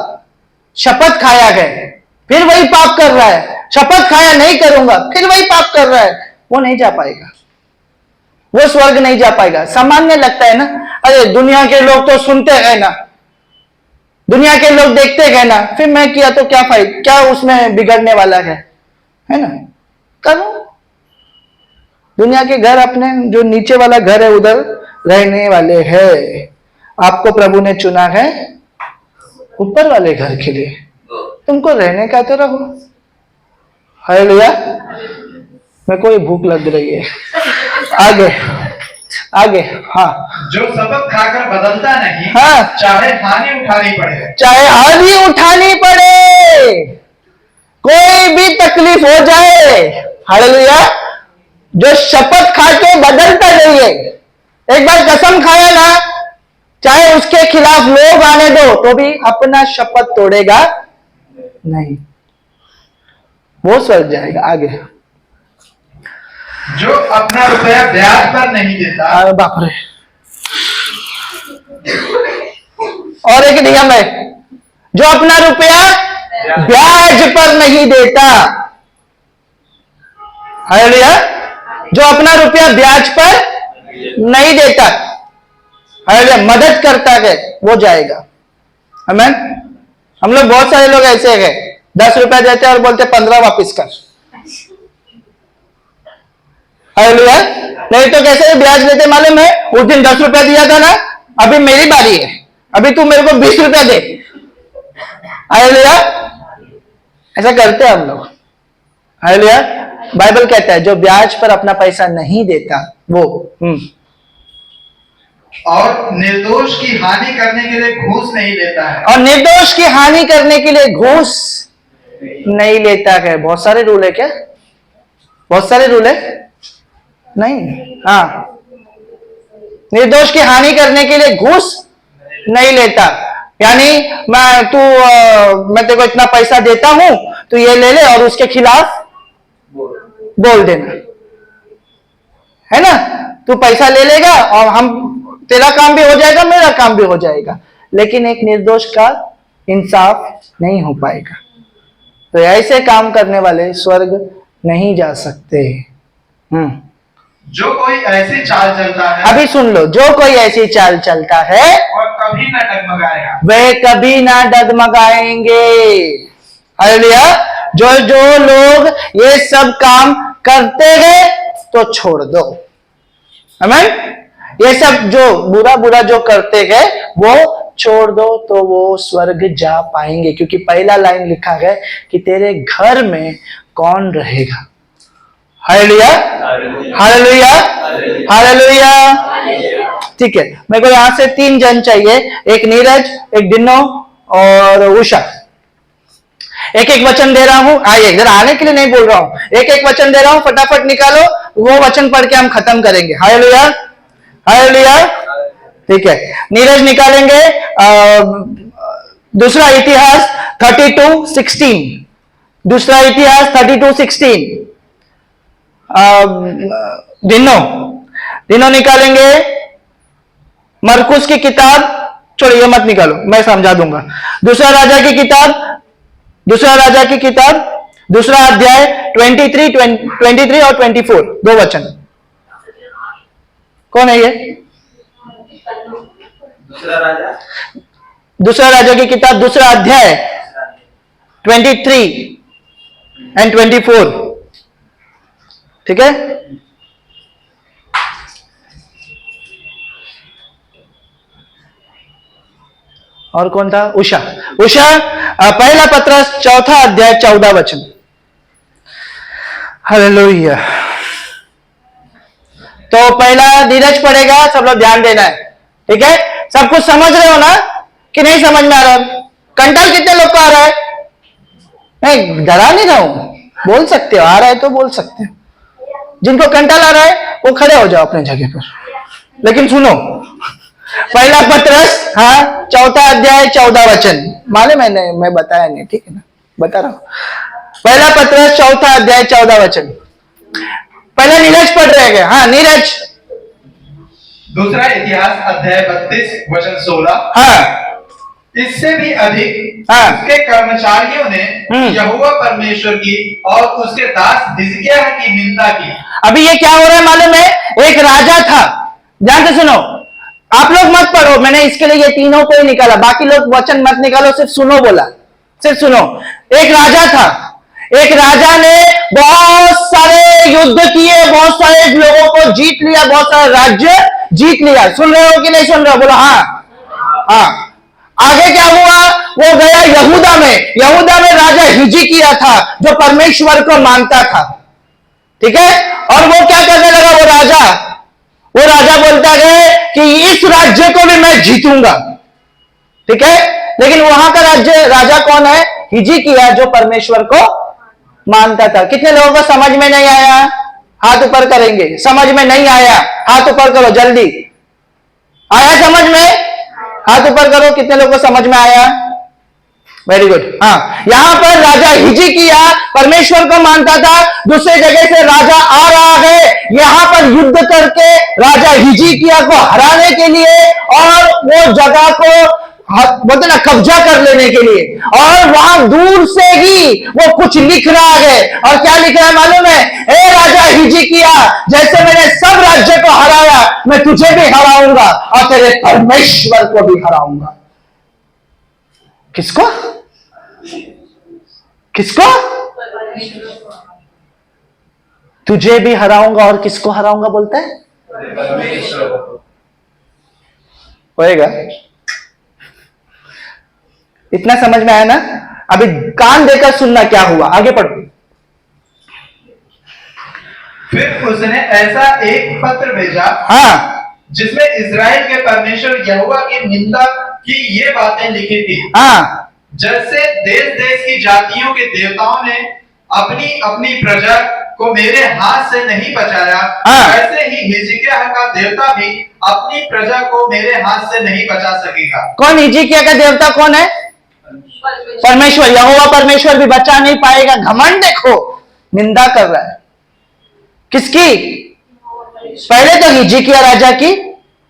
शपथ खाया है फिर वही पाप कर रहा है। शपथ खाया नहीं करूंगा फिर वही पाप कर रहा है, वो नहीं जा पाएगा, वो स्वर्ग नहीं जा पाएगा। सामान्य लगता है ना, अरे दुनिया के लोग तो सुनते हैं ना, दुनिया के लोग देखते हैं ना, फिर मैं किया तो क्या फायदा, क्या उसमें बिगड़ने वाला है ना? करो। दुनिया के घर अपने जो नीचे वाला घर है उधर रहने वाले हैं। आपको प्रभु ने चुना है ऊपर वाले घर के लिए, तुमको रहने का तो रहो। हालेलुया। मेरे को भूख लग रही है। आगे आगे। हाँ, जो शपथ खाकर बदलता नहीं, हाँ, चाहे हानि उठानी पड़े, चाहे हानि उठानी पड़े, कोई भी तकलीफ हो जाए। हालेलुया। जो शपथ खा के बदलता नहीं है, एक बार कसम खाया ना, चाहे उसके खिलाफ लोग आने दो तो भी अपना शपथ तोड़ेगा नहीं, वो स्वर्ग जाएगा। आगे। जो अपना रुपया ब्याज पर नहीं देता, बाप रे। और एक नियम है, जो अपना रुपया ब्याज पर नहीं देता। हालेलुया। जो अपना रुपया ब्याज पर नहीं देता, हालेलुया, मदद करता है, वो जाएगा। आमीन। हम लोग बहुत सारे लोग ऐसे हैं, 10 रुपया देते हैं और बोलते 15 वापिस कर। हालेलुया। नहीं तो कैसे ब्याज लेते मालूम है? उस दिन 10 रुपया दिया था ना, अभी मेरी बारी है, अभी तू मेरे को 20 रुपया दे। हालेलुया। ऐसा करते हैं हम लोग। हालेलुया। बाइबल कहता है जो ब्याज पर अपना पैसा नहीं देता वो और निर्दोष की हानि करने के लिए घूस नहीं लेता है, और निर्दोष की हानि करने के लिए घूस नहीं लेता है। बहुत सारे रूल है क्या? बहुत सारे रूल है नहीं। हाँ, निर्दोष की हानि करने के लिए घूस नहीं लेता, यानी मैं तेरे को इतना पैसा देता हूं, तू ये ले ले और उसके खिलाफ बोल देना, है ना? तू पैसा ले लेगा और हम तेरा काम भी हो जाएगा, मेरा काम भी हो जाएगा, लेकिन एक निर्दोष का इंसाफ नहीं हो पाएगा। तो ऐसे काम करने वाले स्वर्ग नहीं जा सकते। जो कोई ऐसी चाल चलता है, अभी सुन लो, जो कोई ऐसी चाल चलता है और कभी न डगमगाएगा, वे कभी ना डगमगाएंगे। हालेलुया। जो जो लोग ये सब काम करते हैं तो छोड़ दो। आमीन। ये सब जो बुरा बुरा जो करते हैं वो छोड़ दो तो वो स्वर्ग जा पाएंगे, क्योंकि पहला लाइन लिखा है कि तेरे घर में कौन रहेगा। Hallelujah, hallelujah, hallelujah. ठीक है, मेरे को यहां से 3 जन चाहिए, एक नीरज, एक डिनो और उषा। एक एक वचन दे रहा हूं, आइए, इधर आने के लिए नहीं बोल रहा हूं, एक एक वचन दे रहा हूं, फटाफट निकालो, वो वचन पढ़ के हम खत्म करेंगे। Hallelujah, hallelujah. ठीक है, नीरज निकालेंगे दूसरा इतिहास 32:16, दूसरा इतिहास 32:16। दिनो निकालेंगे मरकुस की किताब, छोड़िए मत निकालो, मैं समझा दूंगा। दूसरा राजा की किताब, दूसरा राजा की किताब, दूसरा अध्याय 23 और 24, 2 वचन। कौन है ये? दूसरा राजा की किताब, दूसरा अध्याय 23 एंड 24। ठीक है, और कौन था? उषा। उषा पहला पत्रस 4 अध्याय 14 वचन। हालेलुया। तो पहला नीरज पढ़ेगा, सब लोग ध्यान देना है। ठीक है, सब कुछ समझ रहे हो ना कि नहीं समझ में आ रहा? कंटाल कितने लोग को आ रहा है? नहीं, डरा नहीं रहा हूं, बोल सकते हो, आ रहा है तो बोल सकते हो। जिनको कंटाल आ रहा है वो खड़े हो जाओ अपने जगह पर, लेकिन सुनो। पहला पत्रस 4 अध्याय 14 वचन, माने मैं बताया नहीं, ठीक है ना, बता रहा हूं। पहला पत्रस 4 अध्याय 14 वचन। पहले नीरज पढ़ रहे हैं। हाँ नीरज। दूसरा इतिहास अध्याय 32 वचन 16। हाँ, इससे भी अधिक हाँ। उसके कर्मचारियों ने यहोवा परमेश्वर की और उसके दास हिजकिय्याह की निंदा की। अभी ये क्या हो रहा है मालूम है? एक राजा था, ध्यान से सुनो, आप लोग मत पढ़ो, मैंने इसके लिए ये तीनों को ही निकाला, बाकी लोग वचन मत निकालो, सिर्फ सुनो बोला, सिर्फ सुनो। एक राजा था, एक राजा ने बहुत सारे युद्ध किए, बहुत सारे लोगों को जीत लिया, बहुत सारे राज्य जीत लिया। सुन रहे हो कि नहीं सुन रहे हो? बोलो हाँ। हाँ, आगे क्या हुआ? वो गया यहूदा में, यहूदा में राजा हिजकिय्याह था जो परमेश्वर को मानता था। ठीक है, और वो क्या करने लगा? वो राजा बोलता है कि इस राज्य को भी मैं जीतूंगा। ठीक है, लेकिन वहां का राजा कौन है? हिजकिय्याह, जो परमेश्वर को मानता था। कितने लोगों को समझ में नहीं आया? हाथ ऊपर करेंगे। समझ में नहीं आया? हाथ ऊपर करो जल्दी। आया समझ में? हाथ ऊपर करो, कितने लोगों को समझ में आया? Very good. हाँ, यहां पर राजा हिजकिय्याह परमेश्वर को मानता था, दूसरे जगह से राजा आ रहा है यहां पर युद्ध करके राजा हिजकिय्याह को हराने के लिए, और वो जगह को बोलते ना कब्जा कर लेने के लिए। और वहां दूर से ही वो कुछ लिख रहा है, और क्या लिख रहा है मालूम है? हे राजा हिजकिय्याह, जैसे मैंने सब राज्य को हराया, मैं तुझे भी हराऊंगा और तेरे परमेश्वर को भी हराऊंगा। किसको? किसको? तुझे भी हराऊंगा और किसको हराऊंगा बोलता है? होएगा? इतना समझ में आया ना? अभी कान देकर सुनना क्या हुआ, आगे पढ़ो। फिर उसने ऐसा एक पत्र भेजा, हाँ, जिसमें इजराइल के परमेश्वर यहोवा की निंदा की ये बातें लिखी थी। हाँ, जैसे देश देश की जातियों के देवताओं ने अपनी अपनी प्रजा को मेरे हाथ से नहीं बचाया, वैसे ही हिजकिय्याह का देवता भी अपनी प्रजा को मेरे हाथ से नहीं बचा सकेगा। कौन हिजकिय्याह का देवता कौन है? परमेश्वर। यहोवा परमेश्वर भी बचा नहीं पाएगा। घमंड देखो, निंदा कर रहा है किसकी? पहले तो हिजकिय्याह राजा की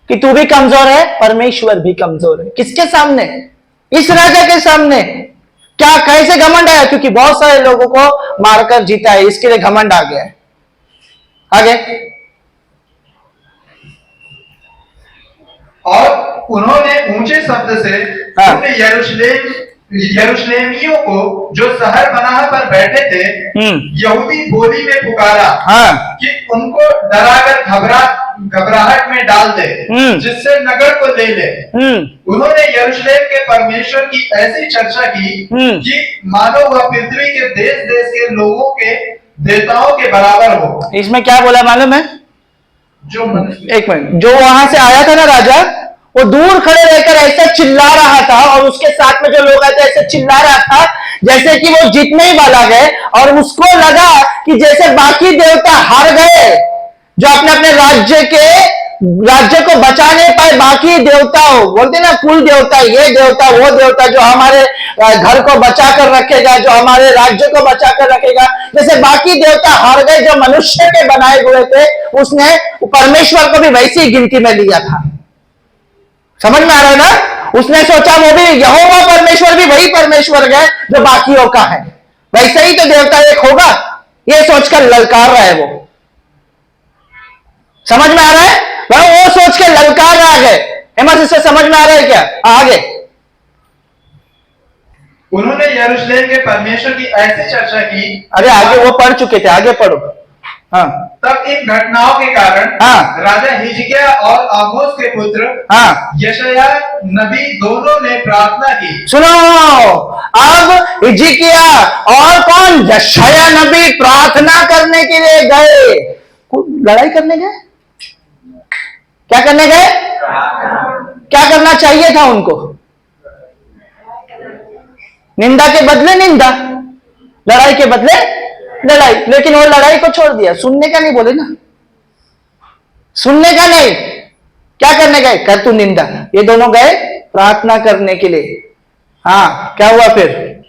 कि तू भी कमजोर है, परमेश्वर भी कमजोर है। किसके सामने? इस राजा के सामने। क्या कैसे घमंड आया? क्योंकि बहुत सारे लोगों को मारकर जीता है, इसके लिए घमंड आ गया है। आगे। और उन्होंने ऊंचे शब्द से उन यरूशलेमियों को जो शहर बनाह पर बैठे थे यहूदी बोली में पुकारा कि उनको डराकर घबराहट में डाल दे, जिससे नगर को ले ले। उन्होंने यरूशलेम के परमेश्वर की ऐसी चर्चा की कि मानो वह पृथ्वी के देश देश के लोगों के देवताओं के बराबर हो। इसमें क्या बोला मालूम है? जो मनुष्य एक मिनट, जो वहां से आया था ना राजा, वो दूर खड़े रहकर ऐसा चिल्ला रहा था, और उसके साथ में जो लोग आए थे ऐसे चिल्ला रहा था जैसे कि वो जीतने ही वाला है, और उसको लगा कि जैसे बाकी देवता हार गए, जो अपने अपने राज्य को बचा नहीं पाए, बाकी देवताओं बोलते ना, कुल देवता, ये देवता वो देवता जो हमारे घर को बचा कर रखेगा, जो हमारे राज्य को बचा कर रखेगा, जैसे बाकी देवता हार गए, जो मनुष्य के बनाए हुए थे, उसने परमेश्वर को भी वैसी ही गिनती में लिया था। समझ में आ रहा है ना? उसने सोचा वो भी यहोवा परमेश्वर भी वही परमेश्वर है जो बाकियों का है, वैसे ही तो देवता एक होगा, ये सोचकर ललकार रहा है वो। समझ में आ रहा है? वो सोच के ललकार रहा है। हेमंत, इससे समझ में आ रहा है क्या? आगे उन्होंने यरूशलेम के परमेश्वर की ऐसी चर्चा की। अरे आगे वो पढ़ चुके थे, आगे पढ़ो। हाँ, तब इन घटनाओं के कारण हाँ, राजा हिजकिय्याह और आमोस के पुत्र हाँ, यशायाह नबी दोनों ने प्रार्थना की। सुनो, अब हिजकिय्याह और कौन? यशायाह नबी प्रार्थना करने के लिए गए। लड़ाई करने गए? क्या करने गए? क्या करना चाहिए था उनको? निंदा के बदले निंदा, लड़ाई के बदले लड़ाई। लेकिन वो लड़ाई को छोड़ दिया, सुनने का नहीं बोले ना, सुनने का नहीं, क्या करने गए? कर तू निंदा। ये दोनों गए प्रार्थना करने के लिए। हाँ, क्या हुआ फिर?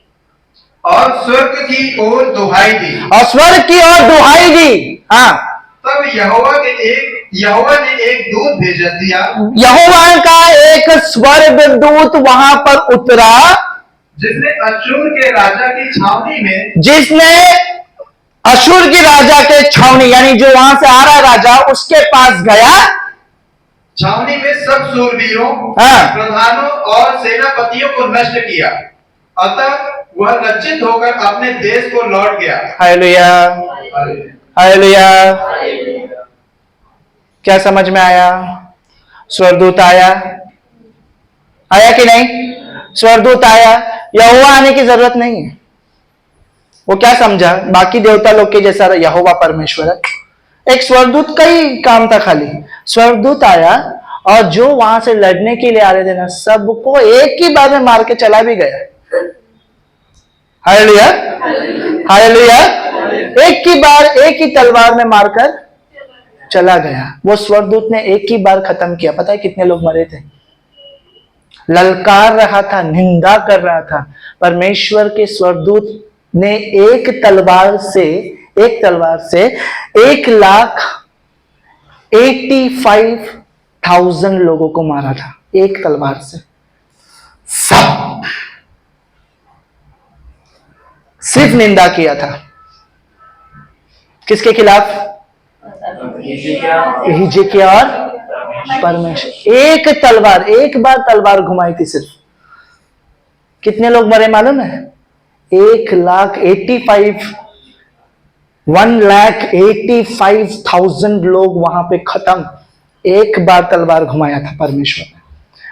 और स्वर्ग की ओर दुहाई दी। और स्वर्ग की ओर दुहाई दी। हाँ, तब यहोवा ने एक दूत भेज दिया। यहोवा का एक स्वर्ग दूत वहां पर उतरा, जिसने अश्शूर के राजा की छावनी, यानी जो वहां से आ रहा राजा, उसके पास गया। छावनी में सब सूरवीरों, हाँ, प्रधानों और सेनापतियों को नष्ट किया। अतः वह लज्जित होकर अपने देश को लौट गया। Hallelujah, hallelujah. क्या समझ में आया? स्वर्गदूत आया कि नहीं? स्वर्गदूत आया, यहोवा आने की जरूरत नहीं है। वो क्या समझा? बाकी देवता लोग के जैसा यहोवा परमेश्वर है। एक स्वर्गदूत का ही काम था खाली। स्वर्गदूत आया और जो वहां से लड़ने के लिए आ रहे थे ना, सबको एक ही बार में मार के चला भी गया। Hallelujah, hallelujah. एक ही बार, एक ही तलवार में मारकर चला गया। वो स्वर्गदूत ने एक ही बार खत्म किया। पता है कितने लोग मरे थे? ललकार रहा था, निंदा कर रहा था। परमेश्वर के स्वर्गदूत ने एक तलवार से 1,85,000 लोगों को मारा था, एक तलवार से। सब सिर्फ निंदा किया था। किसके खिलाफ? हिजकिय्याह और परमेश्वर। एक तलवार, एक बार तलवार घुमाई थी सिर्फ। कितने लोग मरे मालूम है? 1,85,000 लोग वहां पे खत्म। एक बार तलवार घुमाया था परमेश्वर ने,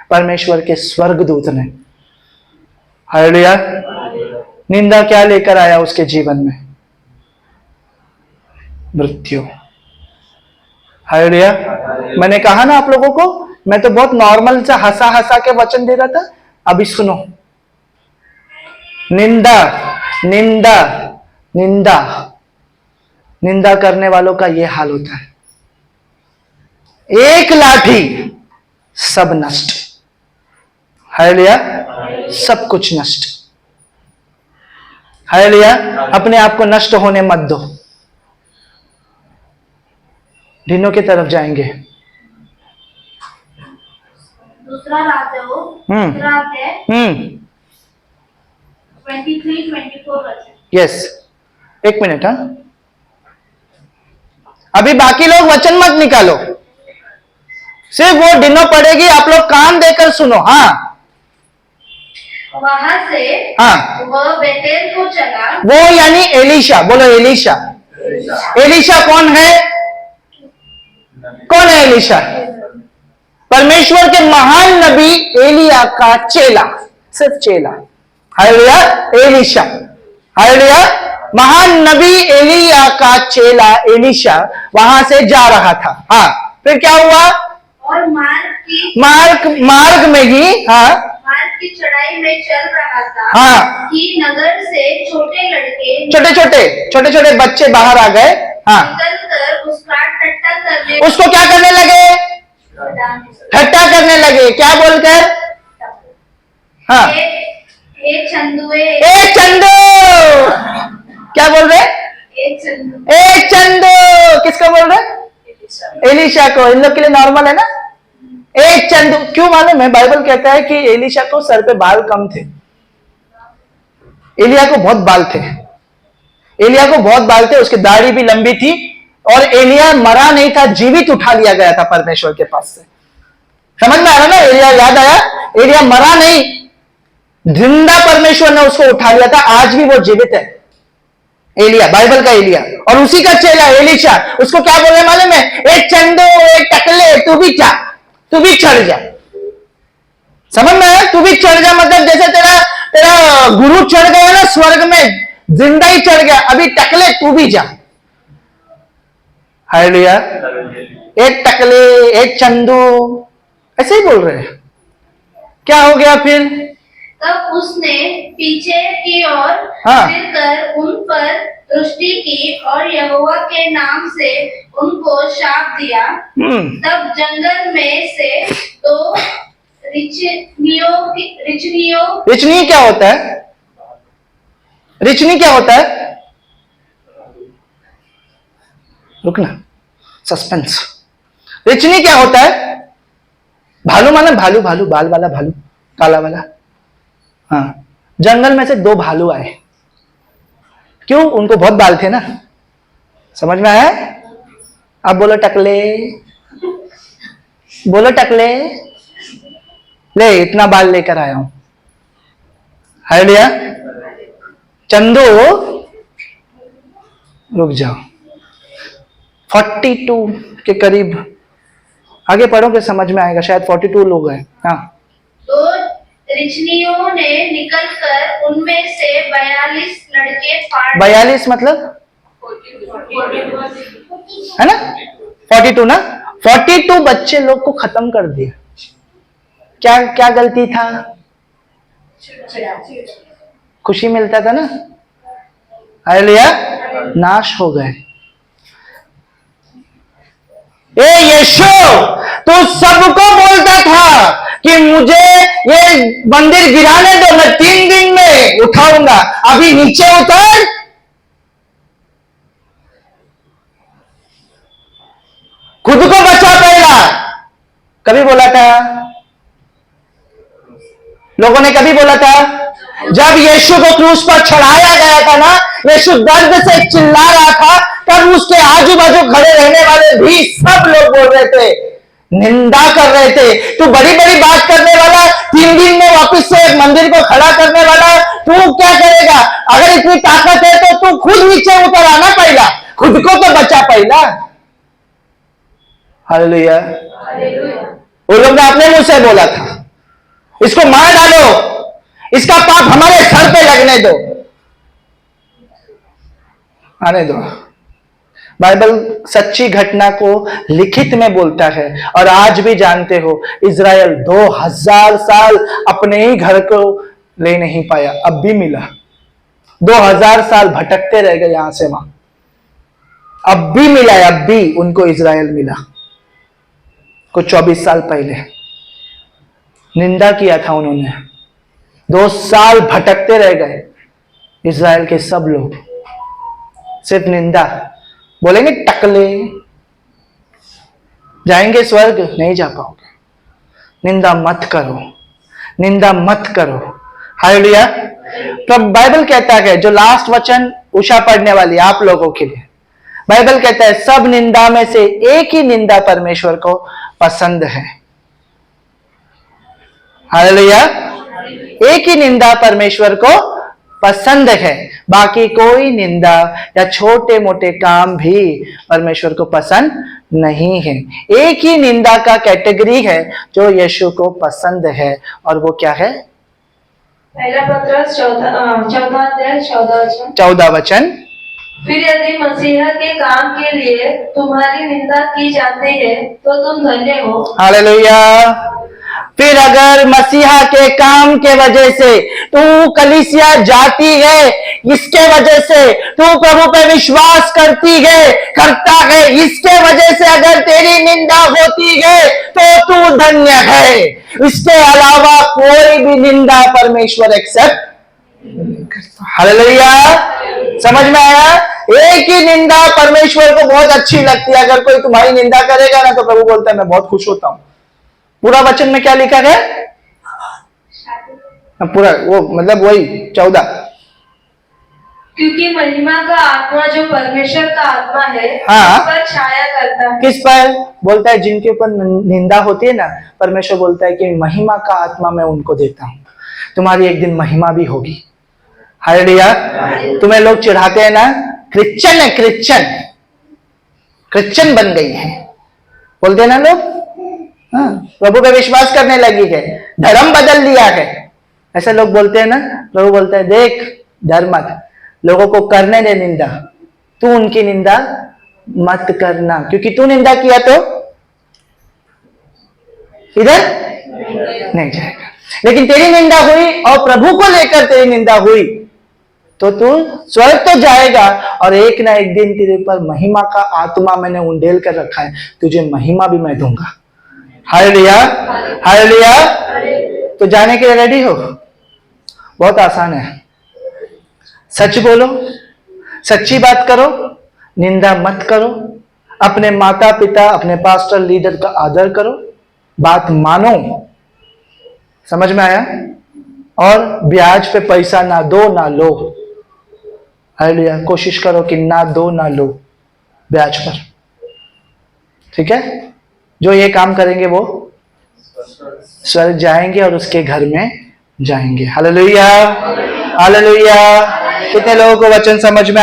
परमेश्वर के स्वर्गदूत ने। हालेलुया। निंदा क्या लेकर आया उसके जीवन में? मृत्यु। हालेलुया। मैंने कहा ना आप लोगों को, मैं तो बहुत नॉर्मल से हंसा हंसा के वचन दे रहा था। अभी सुनो, निंदा निंदा निंदा निंदा करने वालों का यह हाल होता है। एक लाठी, सब नष्ट। हालेलुया। सब कुछ नष्ट। हालेलुया। अपने आप को नष्ट होने मत दो। ढिन्नों की तरफ जाएंगे। दूसरा राजाओं, दूसरा अध्याय 23-24 वचन। यस, एक मिनट। हाँ, अभी बाकी लोग वचन मत निकालो, सिर्फ वो ढिन्नों पड़ेगी, आप लोग कान देकर सुनो। हाँ, वहां से हाँ, वह बेतेल को चला। वो यानी एलीशा। बोलो एलीशा। एलीशा कौन है? कौन है एलीशा? परमेश्वर के महान नबी एलिया का चेला, सिर्फ चेला। हालेलुया। एलीशा। हालेलुया। महान नबी एलिया का चेला एलीशा वहां से जा रहा था। हाँ, फिर क्या हुआ? और मार्ग में ही, हाँ, मार्ग की चढ़ाई में चल रहा था, हाँ, कि नगर से छोटे लड़के छोटे छोटे बच्चे बाहर आ गए। हाँ, निकलकर उसका टट्टा करने उसको क्या करने लगे? ठट्टा करने लगे। क्या बोलकर? हाँ, एक चंदुए, एक चंदू। क्या बोल रहे? एक चंदू। किसको बोल रहे? एलीशा को। इन लोग के लिए नॉर्मल है ना एक चंदू। क्यों मालूम है? बाइबल कहता है कि एलीशा को सर पे बाल कम थे, एलिया को बहुत बाल थे। एलिया को बहुत बाल थे, उसकी दाढ़ी भी लंबी थी, और एलिया मरा नहीं था, जीवित उठा लिया गया था परमेश्वर के पास से। समझ में आ रहा ना? एलिया याद आया? एलिया मरा नहीं, जिंदा परमेश्वर ने उसको उठा लिया था। आज भी वो जीवित है, एलिया, बाइबल का एलिया। और उसी का चेला एलीशा उसको क्या बोल रहे मालूम है? एक चंदो, एक टकले, तू भी चढ़ जा। समझ में आया? तू भी चढ़ जा, मतलब जैसे तेरा गुरु चढ़ गया ना स्वर्ग में, जिंदा ही चढ़ गया, अभी टकले तू भी जा। हालेलुया। एक टकले, एक चंदू, ऐसे ही बोल रहे हैं। क्या हो गया फिर? तब उसने पीछे की ओर हाँ। फिरकर उन पर दृष्टि की और यहोवा के नाम से उनको शाप दिया। तब जंगल में से दो रिचनी क्या होता है? रिचनी क्या होता है? रुकना, सस्पेंस। रिचनी क्या होता है? भालू माना भालू, बाल वाला भालू, काला वाला। हाँ, जंगल में से दो भालू आए। क्यों? उनको बहुत बाल थे ना। समझ में आया? अब बोलो टकले, बोलो टकले, ले इतना बाल लेकर आया हूं। हालेलुया। चंदू, रुक जाओ। 42 के करीब आगे पढ़ोगे समझ में आएगा, शायद 42 लोग हैं। हाँ, तो रिचनियों ने निकलकर उनमें से 42 लड़के फाड़ 42 मतलब है ना, 42 ना, 42 बच्चे लोग को खत्म कर दिया। क्या क्या गलती था? खुशी मिलता था ना। हालेलुया। नाश हो गए। ए यीशु, तू सबको बोलता था कि मुझे ये मंदिर गिराने दो, मैं 3 दिन में उठाऊंगा, अभी नीचे उतर। खुद को बचा पहला। कभी बोला था? लोगों ने कभी बोला था? जब यीशु को क्रूस पर चढ़ाया गया था ना, यीशु दर्द से चिल्ला रहा था, तब उसके आजू बाजू खड़े रहने वाले भी सब लोग बोल रहे थे, निंदा कर रहे थे, तू बड़ी बड़ी बात करने वाला, 3 दिन में वापस से मंदिर को खड़ा करने वाला, तू क्या करेगा? अगर इतनी ताकत है तो तू खुद नीचे उतर आना पहला, खुद को तो बचा पहला। हालेलुया। वो लोग ने अपने मुंह से बोला था, इसको मार डालो, इसका पाप हमारे सर पे लगने दो। आने दो। बाइबल सच्ची घटना को लिखित में बोलता है। और आज भी जानते हो, इज़राइल 2000 साल अपने ही घर को ले नहीं पाया, अब भी मिला। 2000 साल भटकते रह गए यहां से वहां, अब भी मिला है, अब भी उनको इज़राइल मिला। कुछ 24 साल पहले निंदा किया था उन्होंने, 2 साल भटकते रह गए इज़राइल के सब लोग, सिर्फ निंदा। बोलेंगे टकले, जाएंगे स्वर्ग? नहीं जा पाओगे। निंदा मत करो, निंदा मत करो। हालेलुया। तो बाइबल कहता है, जो लास्ट वचन उषा पढ़ने वाली आप लोगों के लिए, बाइबल कहता है सब निंदा में से एक ही निंदा परमेश्वर को पसंद है। हालेलुया। एक ही निंदा परमेश्वर को पसंद है, बाकी कोई निंदा या छोटे मोटे काम भी परमेश्वर को पसंद नहीं है। एक ही निंदा का कैटेगरी है जो यीशु को पसंद है, और वो क्या है? पहला पत्रस 14 14 वचन। फिर यदि मसीह के काम के लिए तुम्हारी निंदा की जाती है तो तुम धन्य हो। हालेलुया। फिर अगर मसीहा के काम के वजह से तू कलीसिया जाती है, इसके वजह से तू प्रभु पे विश्वास करता है, इसके वजह से अगर तेरी निंदा होती है तो तू धन्य है। इसके अलावा कोई भी निंदा परमेश्वर एक्सेप्ट। हालेलुया। समझ में आया? एक ही निंदा परमेश्वर को बहुत अच्छी लगती है। अगर कोई तुम्हारी निंदा करेगा ना तो प्रभु बोलता है मैं बहुत खुश होता हूं। पूरा वचन में क्या लिखा है? पूरा वो मतलब वही 14। क्योंकि महिमा का आत्मा जो परमेश्वर का आत्मा है, हाँ। उस पर छाया करता है। किस पर? बोलता है जिनके ऊपर निंदा होती है ना, परमेश्वर बोलता है कि महिमा का आत्मा मैं उनको देता हूं। तुम्हारी एक दिन महिमा भी होगी। हालेलुया। तुम्हें लोग चिढ़ाते हैं ना, क्रिश्चियन है, क्रिश्चियन बन गई है, बोलते हैं ना लोग। हाँ, प्रभु पे विश्वास करने लगी है, धर्म बदल लिया है, ऐसे लोग बोलते हैं ना। प्रभु बोलते हैं देख, डर मत, लोगों को करने दे निंदा, तू उनकी निंदा मत करना, क्योंकि तू निंदा किया तो इधर नहीं जाएगा। लेकिन तेरी निंदा हुई और प्रभु को लेकर तेरी निंदा हुई तो तू स्वर्ग तो जाएगा, और एक ना एक दिन तेरे पर महिमा का आत्मा मैंने उंडेल कर रखा है, तुझे महिमा भी मैं दूंगा। Hallelujah, hallelujah. तो जाने के लिए रेडी हो? बहुत आसान है। सच बोलो, सच्ची बात करो, निंदा मत करो, अपने माता पिता, अपने पास्टर लीडर का आदर करो, बात मानो। समझ में आया? और ब्याज पे पैसा ना दो ना लो। हालेलुया। कोशिश करो कि ना दो ना लो ब्याज पर। ठीक है? जो ये काम करेंगे वो स्वर्ग जाएंगे और उसके घर में जाएंगे। Hallelujah, hallelujah. कितने लोगों को वचन समझ में